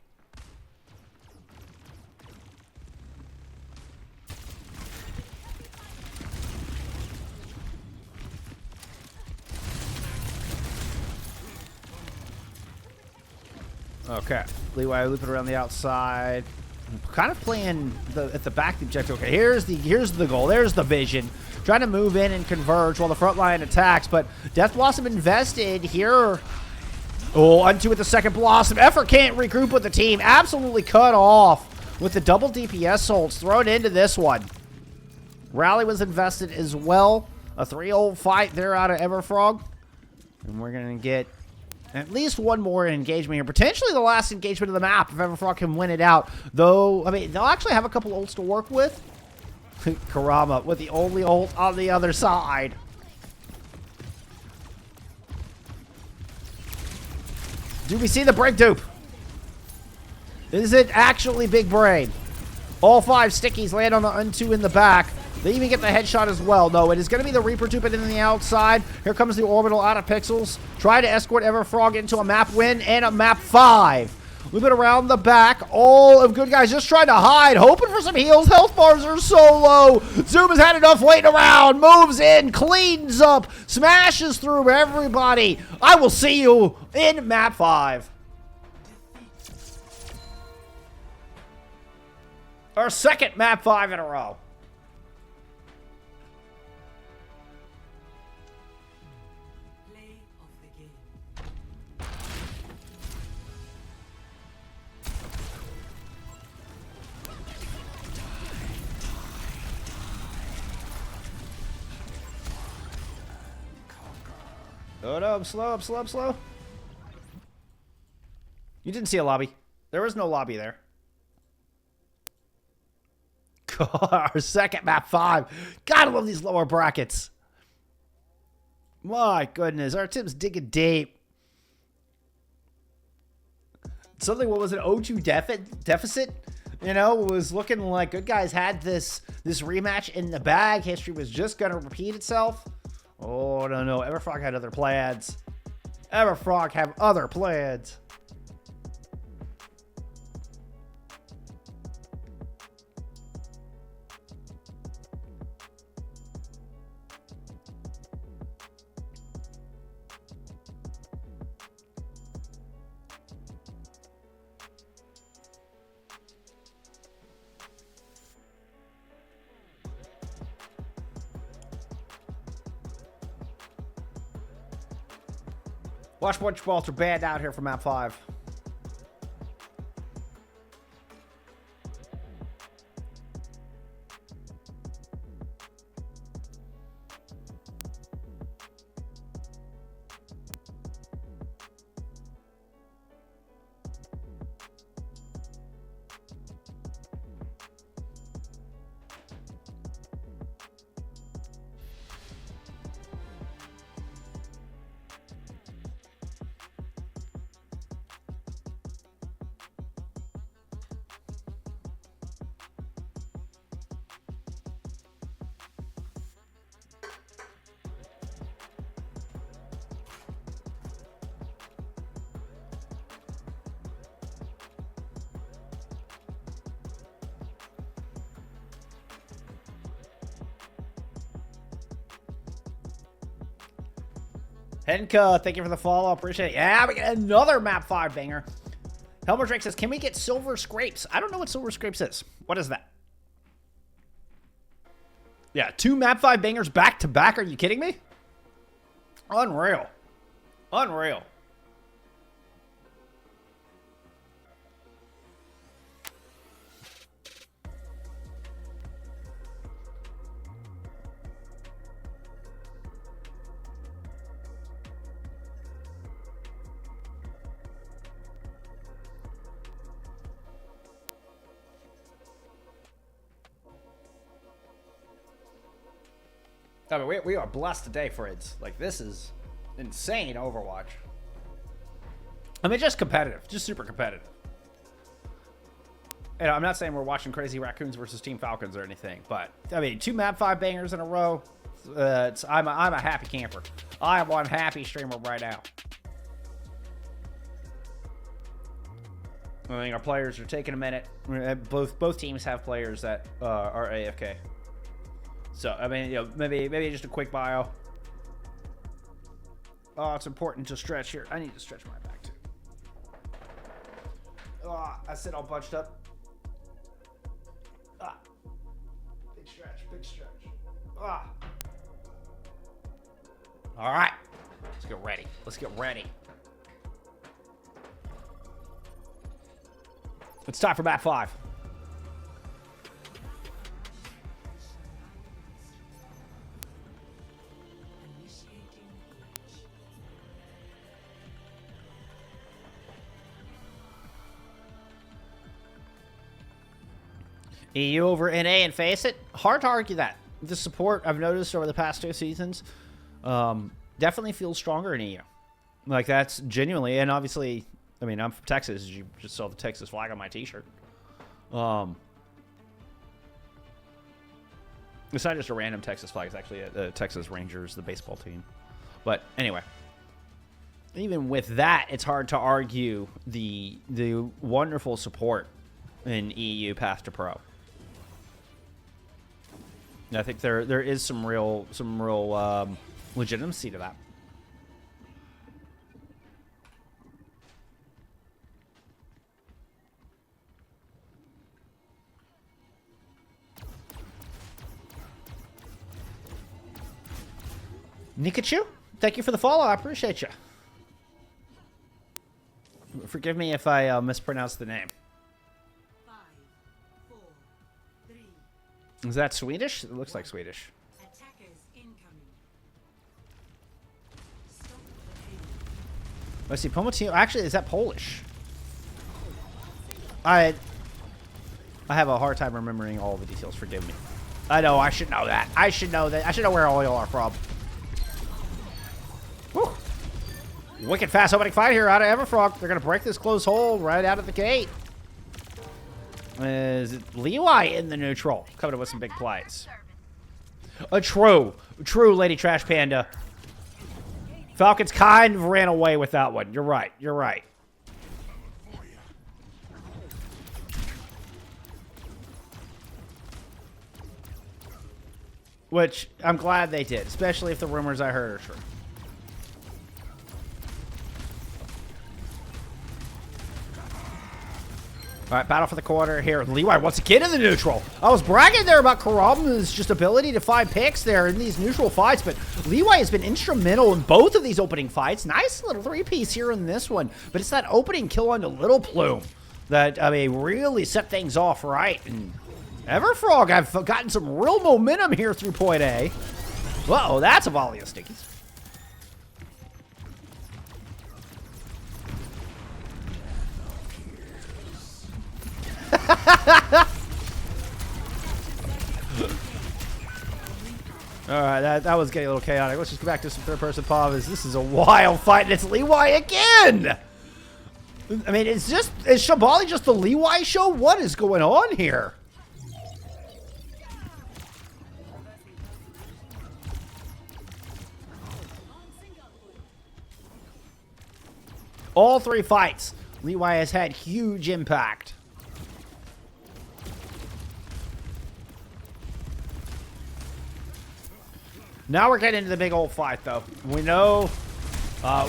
Okay, Leeway looping around the outside, kind of playing at the back the objective. Okay, here's the goal. There's the vision, trying to move in and converge while the front line attacks. But Death Blossom invested here. Oh, Unto with the second Blossom. Effort can't regroup with the team. Absolutely cut off with the double DPS ults thrown into this one. Rally was invested as well. A 3-ult fight there out of Everfrog, and we're gonna get at least one more engagement here. Potentially the last engagement of the map if Everfrog can win it out. Though, I mean, they'll actually have a couple ults to work with. Kurama with the only ult on the other side. Do we see the break dupe? Is it actually Big Brain? All 5 stickies land on the Unto in the back. They even get the headshot as well. No, it is going to be the Reaper Tupid in the outside. Here comes the Orbital out of pixels. Try to escort Everfrog into a map win and a map 5. Move it around the back. All of good guys just trying to hide, hoping for some heals. Health bars are so low. Zoom has had enough waiting around. Moves in, cleans up, smashes through everybody. I will see you in map 5. Our second map 5 in a row. Oh no, I'm slow. You didn't see a lobby. There was no lobby there. God, our second map 5. God, I love these lower brackets. My goodness, our team's digging deep. Something, what was it, 0-2 deficit? You know, it was looking like good guys had this rematch in the bag. History was just going to repeat itself. Oh, no. Everfrog had other plans. Everfrog have other plans. Watch bunch balls are banned out here from map 5. Henka, thank you for the follow. Appreciate it. Yeah, we get another map 5 banger. Helmer Drake says, can we get silver scrapes? I don't know what silver scrapes is. What is that? Yeah, 2 map 5 bangers back to back. Are you kidding me? Unreal. Unreal. I mean, we are blessed today, Frids. Like, this is insane Overwatch. I mean, just competitive. Just super competitive. And I'm not saying we're watching Crazy Raccoons versus Team Falcons or anything, but, I mean, 2 map 5 bangers in a row. I'm a happy camper. I am one happy streamer right now. I mean, our players are taking a minute. Both teams have players that are AFK. So, I mean, you know, maybe just a quick bio. Oh, it's important to stretch here. I need to stretch my back, too. Oh, I sit all bunched up. Ah. Big stretch, big stretch. Ah. All right. Let's get ready. Let's get ready. It's time for map 5. EU over NA and FACEIT. Hard to argue that. The support I've noticed over the past 2 seasons definitely feels stronger in EU. Like, that's genuinely, and obviously, I mean, I'm from Texas. You just saw the Texas flag on my t-shirt. It's not just a random Texas flag. It's actually the Texas Rangers, the baseball team. But anyway, even with that, it's hard to argue the wonderful support in EU Path to Pro. I think there is some real legitimacy to that. Nikachu, thank you for the follow. I appreciate you. Forgive me if I mispronounce the name. 5, 4, 3. Is that Swedish? It looks like Swedish. Attackers incoming. Stop the Let's see, Pomotino. Actually, is that Polish? I have a hard time remembering all the details. Forgive me. I know. I should know that. I should know that. I should know where all y'all are from. Woo. Wicked fast opening fight here out of Everfrog. They're going to break this close hole right out of the gate. Is it Levi in the neutral? Coming up with some big plays. A true Lady Trash Panda. Falcons kind of ran away with that one. You're right. You're right. Which I'm glad they did, especially if the rumors I heard are true. All right, battle for the corner here. Levi once again in the neutral. I was bragging there about Karama's just ability to find picks there in these neutral fights, but Levi has been instrumental in both of these opening fights. Nice little 3-piece here in this one, but it's that opening kill on the Little Plume that, I mean, really set things off right. And Everfrog, I've gotten some real momentum here through point A. Uh-oh, that's a volley of stickies. Alright, that was getting a little chaotic. Let's just go back to some third-person pavas. This is a wild fight, and it's Levi again! I mean, is Shabali just the Levi show? What is going on here? All 3 fights, Levi has had huge impact. Now we're getting into the big old fight, though. We know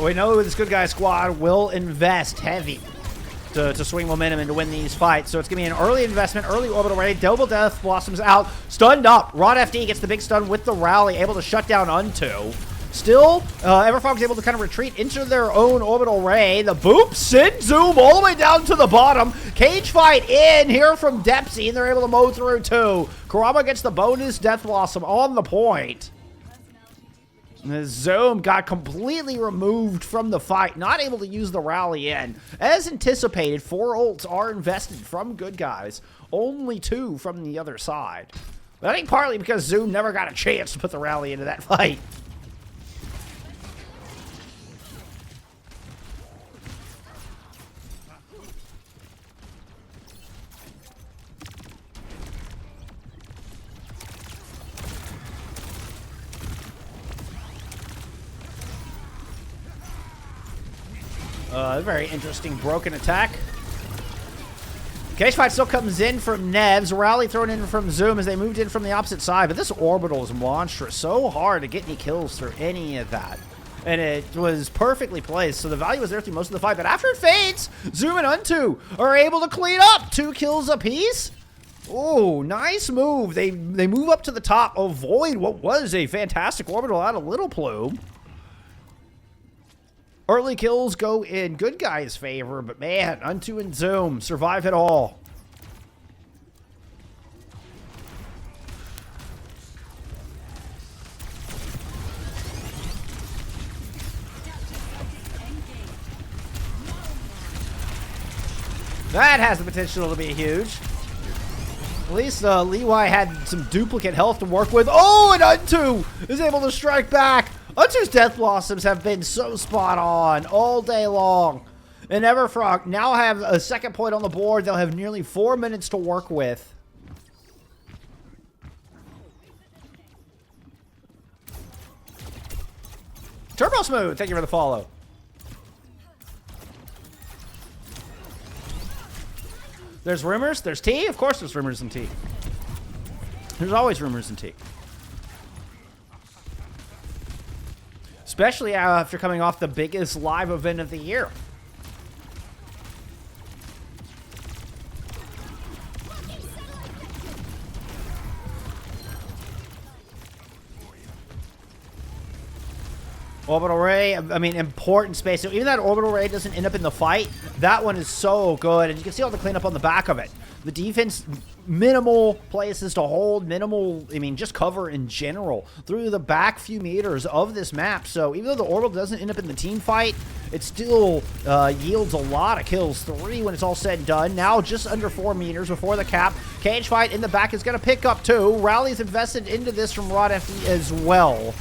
We know this good guy squad will invest heavy to swing momentum and to win these fights. So it's going to be an early investment, early orbital raid. Double Death Blossoms out. Stunned up. Rod FD gets the big stun with the rally, able to shut down Unto. Still, Everfrog's able to kind of retreat into their own orbital ray. The boop send Zoom all the way down to the bottom. Cage fight in here from Depsy, and they're able to mow through too. Kurama gets the bonus Death Blossom on the point. The Zoom got completely removed from the fight, not able to use the rally in. As anticipated, 4 ults are invested from good guys, only 2 from the other side. But I think partly because Zoom never got a chance to put the rally into that fight. Very interesting broken attack. Cage fight still comes in from Nevs. Rally thrown in from Zoom as they moved in from the opposite side. But this orbital is monstrous. So hard to get any kills through any of that. And it was perfectly placed. So the value was there through most of the fight. But after it fades, Zoom and Unto are able to clean up. 2 kills apiece. Oh, nice move. They move up to the top, avoid what was a fantastic orbital out of Little Plume. Early kills go in good guys' favor, but man, Unto and Zoom survive it all. That has the potential to be huge. At least Leeway had some duplicate health to work with. Oh, and Unto is able to strike back. Unto's Death Blossoms have been so spot on all day long. And Everfrog now have a second point on the board. They'll have nearly 4 minutes to work with. Turbo Smooth, thank you for the follow. There's rumors, there's tea. Of course there's rumors and tea. There's always rumors and tea. Especially after coming off the biggest live event of the year. Orbital Ray, I mean, important space. So even that Orbital Ray doesn't end up in the fight, that one is so good. And you can see all the cleanup on the back of it. The defense, minimal places to hold, minimal, I mean, just cover in general through the back few meters of this map. So even though the Orbital doesn't end up in the team fight, it still yields a lot of kills. 3 when it's all said and done. Now just under 4 meters before the cap. Cage fight in the back is going to pick up too. Rally's invested into this from Rod FD as well.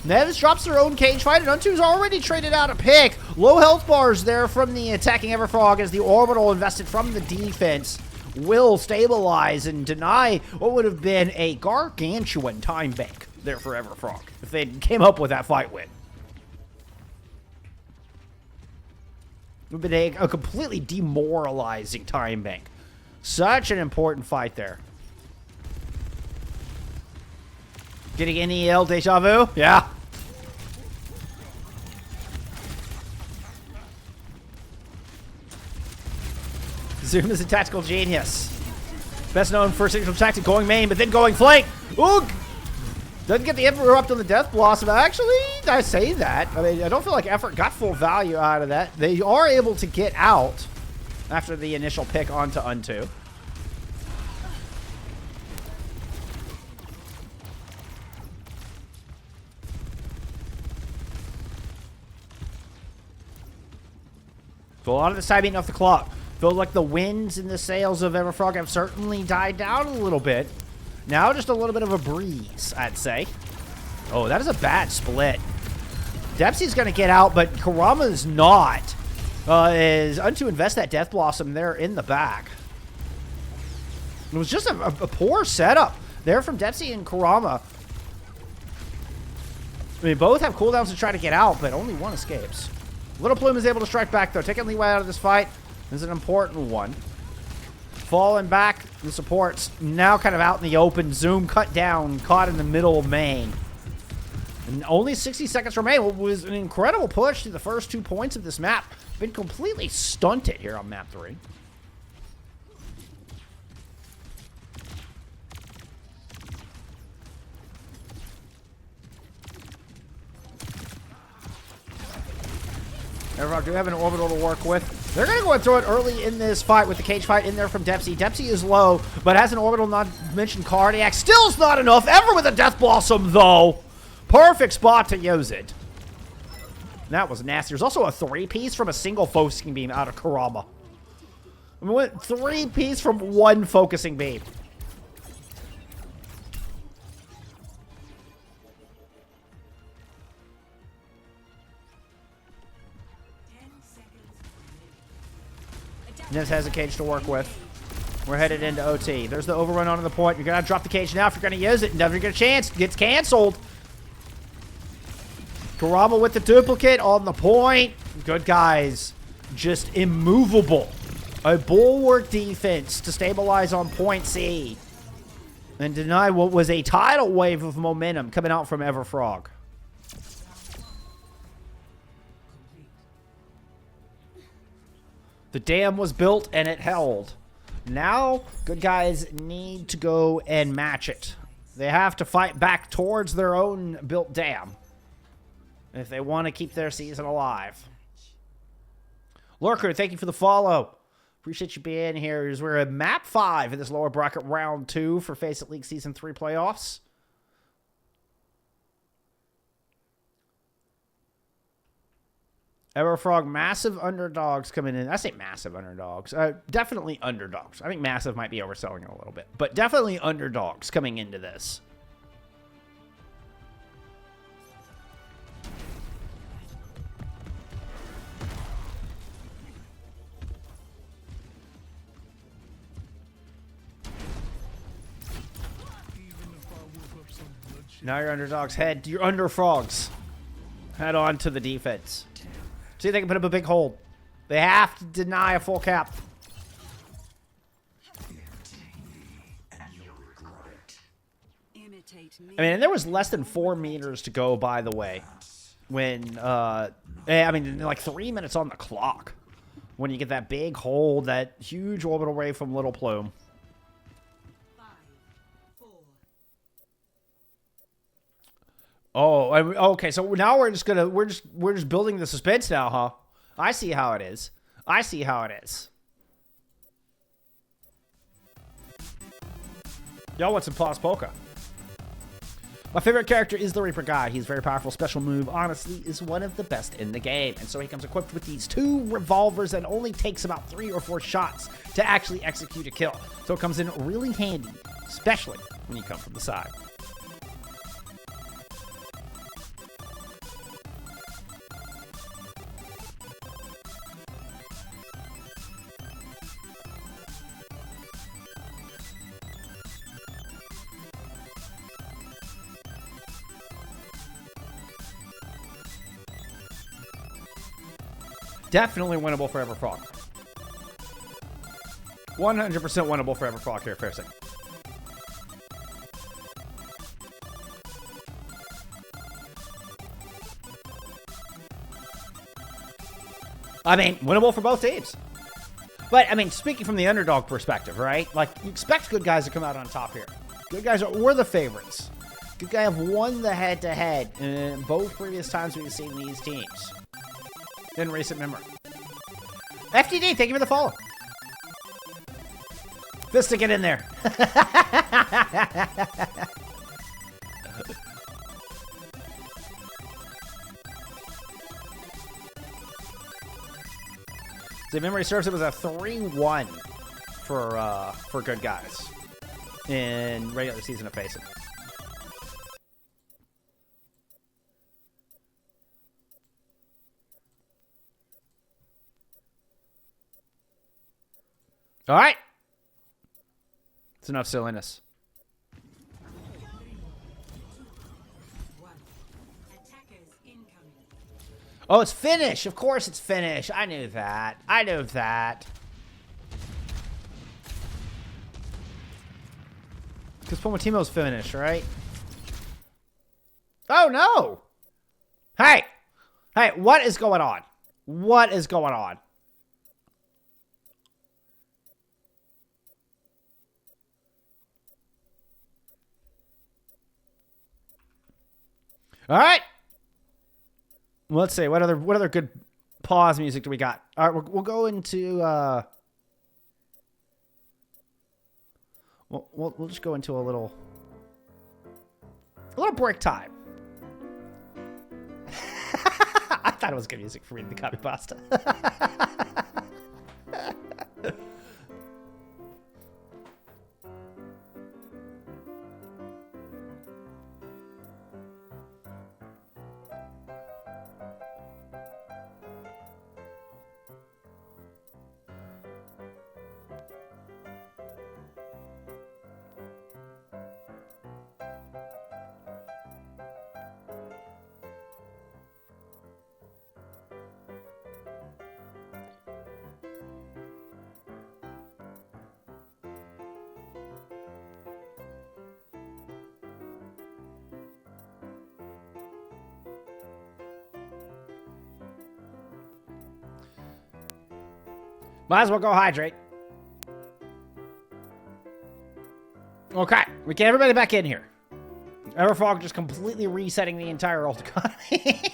Nevs drops their own cage fight, and Unto's already traded out a pick. Low health bars there from the attacking Everfrog as the orbital invested from the defense will stabilize and deny what would have been a gargantuan time bank there for Everfrog if they came up with that fight win. It would have been a completely demoralizing time bank. Such an important fight there. Getting NEL deja vu? Yeah. Zoom is a tactical genius. Best known for signature tactic going main, but then going flank. Ooh! Doesn't get the interrupt on the Death Blossom. Actually, I say that. I mean, I don't feel like effort got full value out of that. They are able to get out after the initial pick onto Unto. So a lot of this time eating off the clock. Feel like the winds and the sails of Everfrog have certainly died down a little bit. Now just a little bit of a breeze, I'd say. Oh, that is a bad split. Depsy's going to get out, but Kurama's not. Is Unto invest that Death Blossom there in the back. It was just a poor setup there from Depsy and Kurama. I mean, both have cooldowns to try to get out, but only one escapes. Little Plume is able to strike back, though. Taking Leeway out of this fight is an important one. Falling back, the supports now kind of out in the open. Zoom cut down, caught in the middle of main. And only 60 seconds remain. It was an incredible push to the first 2 points of this map. Been completely stunted here on map 3. Everfrog do have an orbital to work with. They're going to go and throw it early in this fight with the cage fight in there from Dempsey. Dempsey is low, but has an orbital, not mentioned cardiac. Still is not enough. Ever with a Death Blossom, though. Perfect spot to use it. That was nasty. There's also a 3-piece from a single focusing beam out of Kurama. We went 3-piece from 1 focusing beam. Nez has a cage to work with. We're headed into OT. There's the overrun onto the point. You're going to drop the cage now if you're going to use it. Never get a chance. Gets canceled. Kurama with the duplicate on the point. Good guys. Just immovable. A bulwark defense to stabilize on point C. And deny what was a tidal wave of momentum coming out from Everfrog. The dam was built and it held. Now, good guys need to go and match it. They have to fight back towards their own built dam if they want to keep their season alive. Lurker, thank you for the follow. Appreciate you being here. We're at map 5 in this lower bracket round 2 for FACEIT League Season 3 playoffs. Everfrog, massive underdogs coming in. I say massive underdogs. Definitely underdogs. I think massive might be overselling it a little bit. But definitely underdogs coming into this. Now your underdogs head. Your underfrogs. Head on to the defense. See if they can put up a big hold. They have to deny a full cap. I mean, there was less than 4 meters to go, by the way. When, I mean, like 3 minutes on the clock. When you get that big hold, that huge orbital ray from Little Plume. 5, 4. Oh, okay. So now we're just building the suspense now, huh? I see how it is. I see how it is. Y'all want some Plas Polka? My favorite character is the Reaper guy. He's very powerful. Special move, honestly, is one of the best in the game. And so he comes equipped with these 2 revolvers and only takes about 3 or 4 shots to actually execute a kill. So it comes in really handy, especially when you come from the side. Definitely winnable for Everfrog. 100% winnable for Everfrog here, FACEIT. I mean, winnable for both teams. But, I mean, speaking from the underdog perspective, right? Like, you expect good guys to come out on top here. Good guys were the favorites. Good guys have won the head-to-head in both previous times we've seen these teams. In recent memory. FTD, thank you for the follow. Fist to get in there. So if memory serves, it was a 3-1 for good guys in regular season of FACEIT. All right. It's enough silliness. 1. Attackers incoming. Oh, it's Finnish. Of course it's Finnish. I knew that. I knew that. Because Pomotimo's Finnish, right? Oh, no. Hey. Hey, what is going on? What is going on? All right. Let's see. What other good pause music do we got? All right, we'll go into we'll just go into a little break time. I thought it was good music for reading the copy pasta. Might as well go hydrate. Okay, we get everybody back in here. Everfrog just completely resetting the entire ult economy.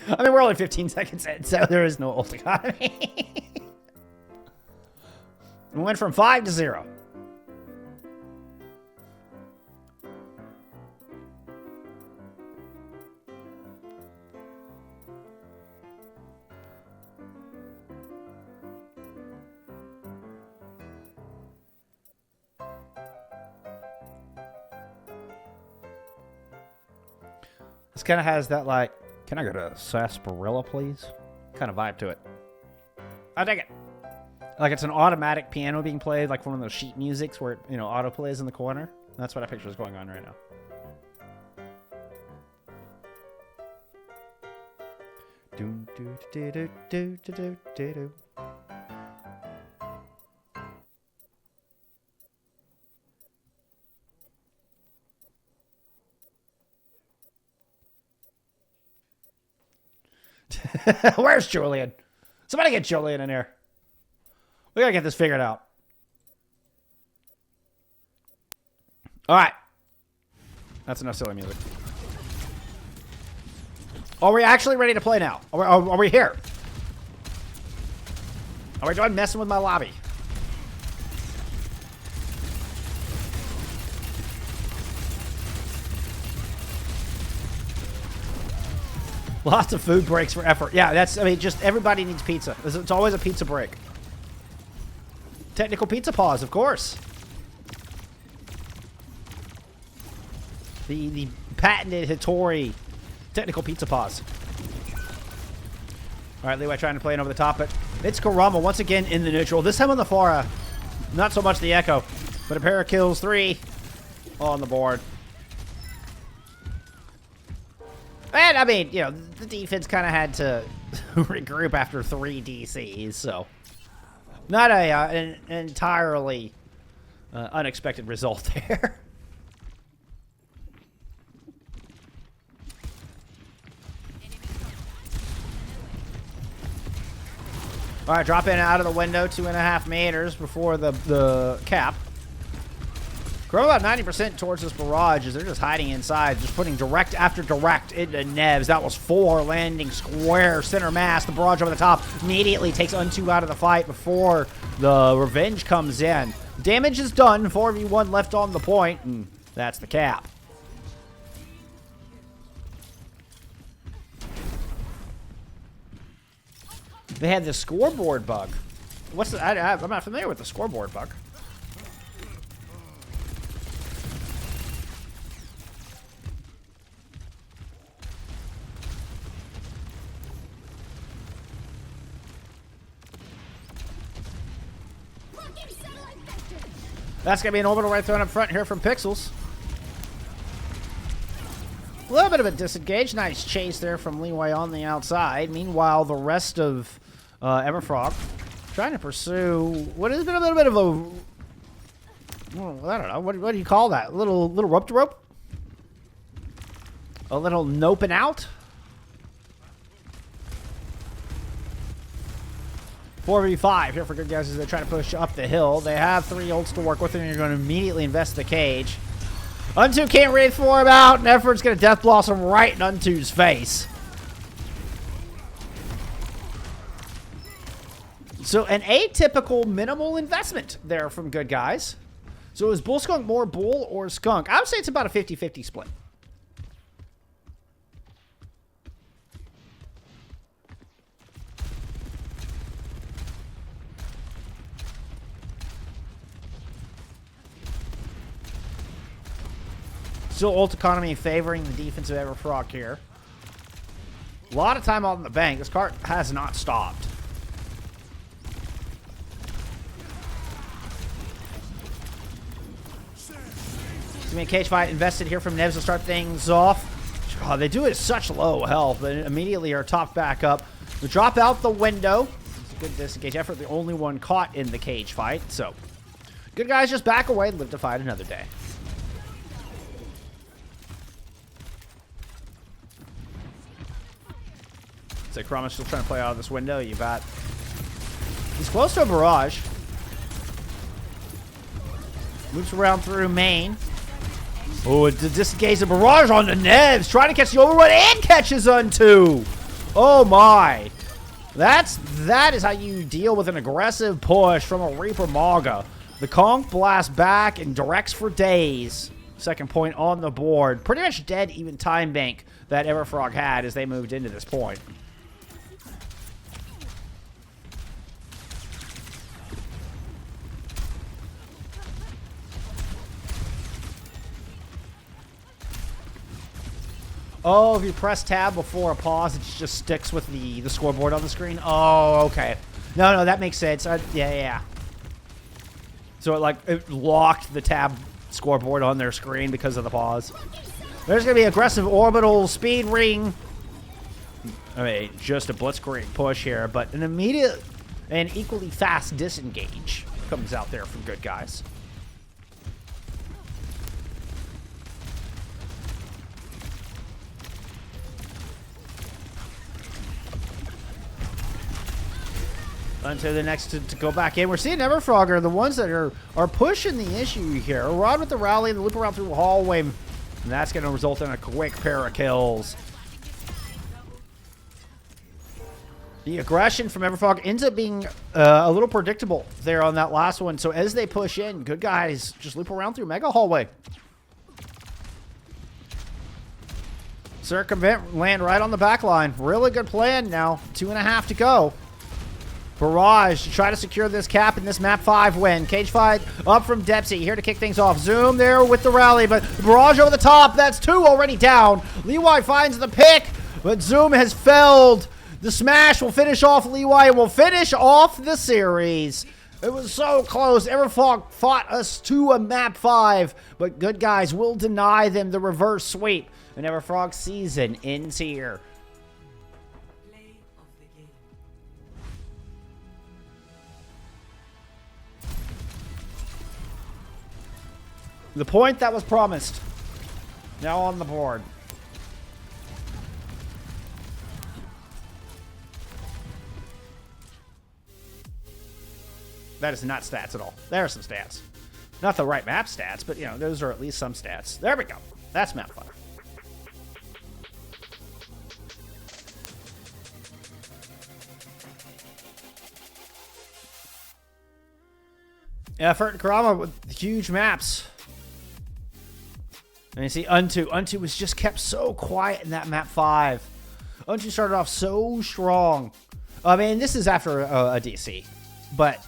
I mean, we're only 15 seconds in, so there is no ult economy. We went from 5 to 0. This kind of has that, like, can I go to sarsaparilla, please? Kind of vibe to it. I dig it. Like it's an automatic piano being played, like one of those sheet musics where it, you know, auto plays in the corner. That's what I picture is going on right now. Do do do do do do do do do. Where's Julian? Somebody get Julian in here. We gotta get this figured out. All right. That's enough silly music. Are we actually ready to play now? Are we here? Are we done messing with my lobby? Lots of food breaks for effort. Yeah, that's, I mean, just everybody needs pizza. It's always a pizza break. Technical pizza pause, of course. The patented Hattori technical pizza pause. All right, Leeway trying to play in over the top, but it's Karama once again in the neutral. This time on the Pharah. Not so much the Echo, but a pair of kills, 3 on the board. And, I mean, you know, the defense kind of had to regroup after 3 DCs, so not an entirely unexpected result there. All right, drop in out of the window, 2.5 meters before the cap. Grow about 90% towards this barrage as they're just hiding inside, just putting direct after direct into Nevs. That was 4 landing square center mass. The barrage over the top immediately takes Unto out of the fight before the revenge comes in. Damage is done. 4v1 left on the point, and that's the cap. They had the scoreboard bug. What's the? I'm not familiar with the scoreboard bug. That's going to be an orbital right thrown up front here from Pixels. A little bit of a disengage. Nice chase there from Leeway on the outside. Meanwhile, the rest of Everfrog trying to pursue what has been a little bit of a... I don't know. What do you call that? A little rope to rope? A little noping out. 4v5 here for Good Guys as they try to push up the hill. They have 3 ults to work with, and you're going to immediately invest the cage. Unto can't Wraith form out, and Effort's going to Death Blossom right in Unto's face. So an atypical minimal investment there from Good Guys. So is Bull Skunk more Bull or Skunk? I would say it's about a 50-50 split. Still ult economy favoring the defense of Everfrog here. A lot of time on the bank. This cart has not stopped. It's gonna be a cage fight invested here from Nevs to start things off. Oh, they do it at such low health, but immediately are topped back up. They drop out the window. It's a good disengage effort. The only one caught in the cage fight. So, Good Guys just back away and live to fight another day. So Krama's still trying to play out of this window. You bet. He's close to a barrage. Moves around through main. Oh, it disengage the barrage on the Nevs. Trying to catch the overrun and catches Unto. Oh my. That is how you deal with an aggressive push from a Reaper Maga. The Conch blasts back and directs for days. Second point on the board. Pretty much dead even time bank that Everfrog had as they moved into this point. Oh, if you press tab before a pause, it just sticks with the scoreboard on the screen. Oh, okay. No, that makes sense. Yeah. So it locked the tab scoreboard on their screen because of the pause. There's going to be aggressive orbital speed ring. I mean, just a blitzkrieg push here, but an immediate and equally fast disengage comes out there from Good Guys. Until the next to go back in. We're seeing Everfrog are the ones that are pushing the issue here. Rod with the rally and the loop around through the hallway. And that's going to result in a quick pair of kills. The aggression from Everfrog ends up being a little predictable there on that last one. So as they push in, Good Guys just loop around through Mega Hallway. Circumvent, land right on the back line. Really good plan now. 2.5 to go. Barrage to try to secure this cap in this map 5 win. Cage fight up from Depsy here to kick things off. Zoom there with the rally, but Barrage over the top. That's 2 already down. Leeway finds the pick, but Zoom has failed. The smash will finish off Leeway and will finish off the series. It was so close. Everfrog fought us to a map 5, but Good Guys will deny them the reverse sweep. And Everfrog's season ends here. The point that was promised. Now on the board. That is not stats at all. There are some stats. Not the right map stats, but, you know, those are at least some stats. There we go. That's map 5. Effort and Karama with huge maps. And you see Unto was just kept so quiet in that map 5. Unto started off so strong. I mean, this is after a DC. But,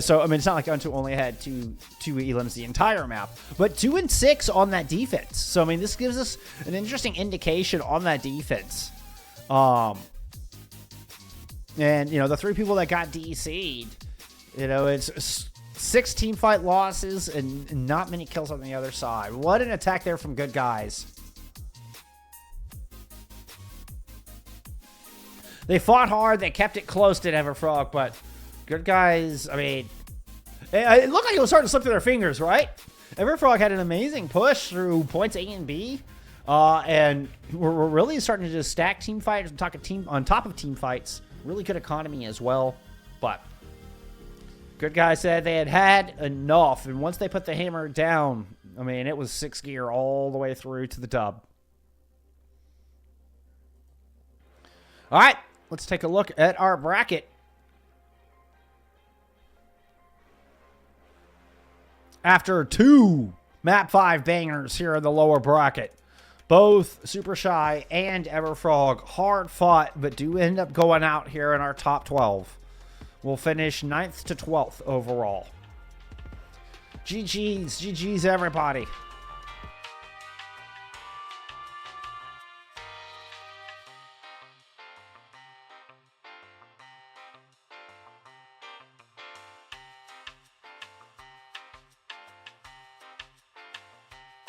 so, I mean, it's not like Unto only had two elims the entire map. But 2 and 6 on that defense. So, I mean, this gives us an interesting indication on that defense. And, you know, the 3 people that got DC'd, you know, it's 6 team fight losses and not many kills on the other side. What an attack there from Good Guys. They fought hard. They kept it close to Everfrog, but Good Guys, I mean, it looked like it was starting to slip through their fingers, right? Everfrog had an amazing push through points A and B, And we're really starting to just stack team fights on top of team fights. Really good economy as well. But good guys said they had enough. And once they put the hammer down, I mean, it was 6 gear all the way through to the dub. All right, let's take a look at our bracket. After 2 map 5 bangers here in the lower bracket, both Super Shy and Everfrog hard fought, but do end up going out here in our top 12. We'll finish 9th to 12th overall. GG's everybody.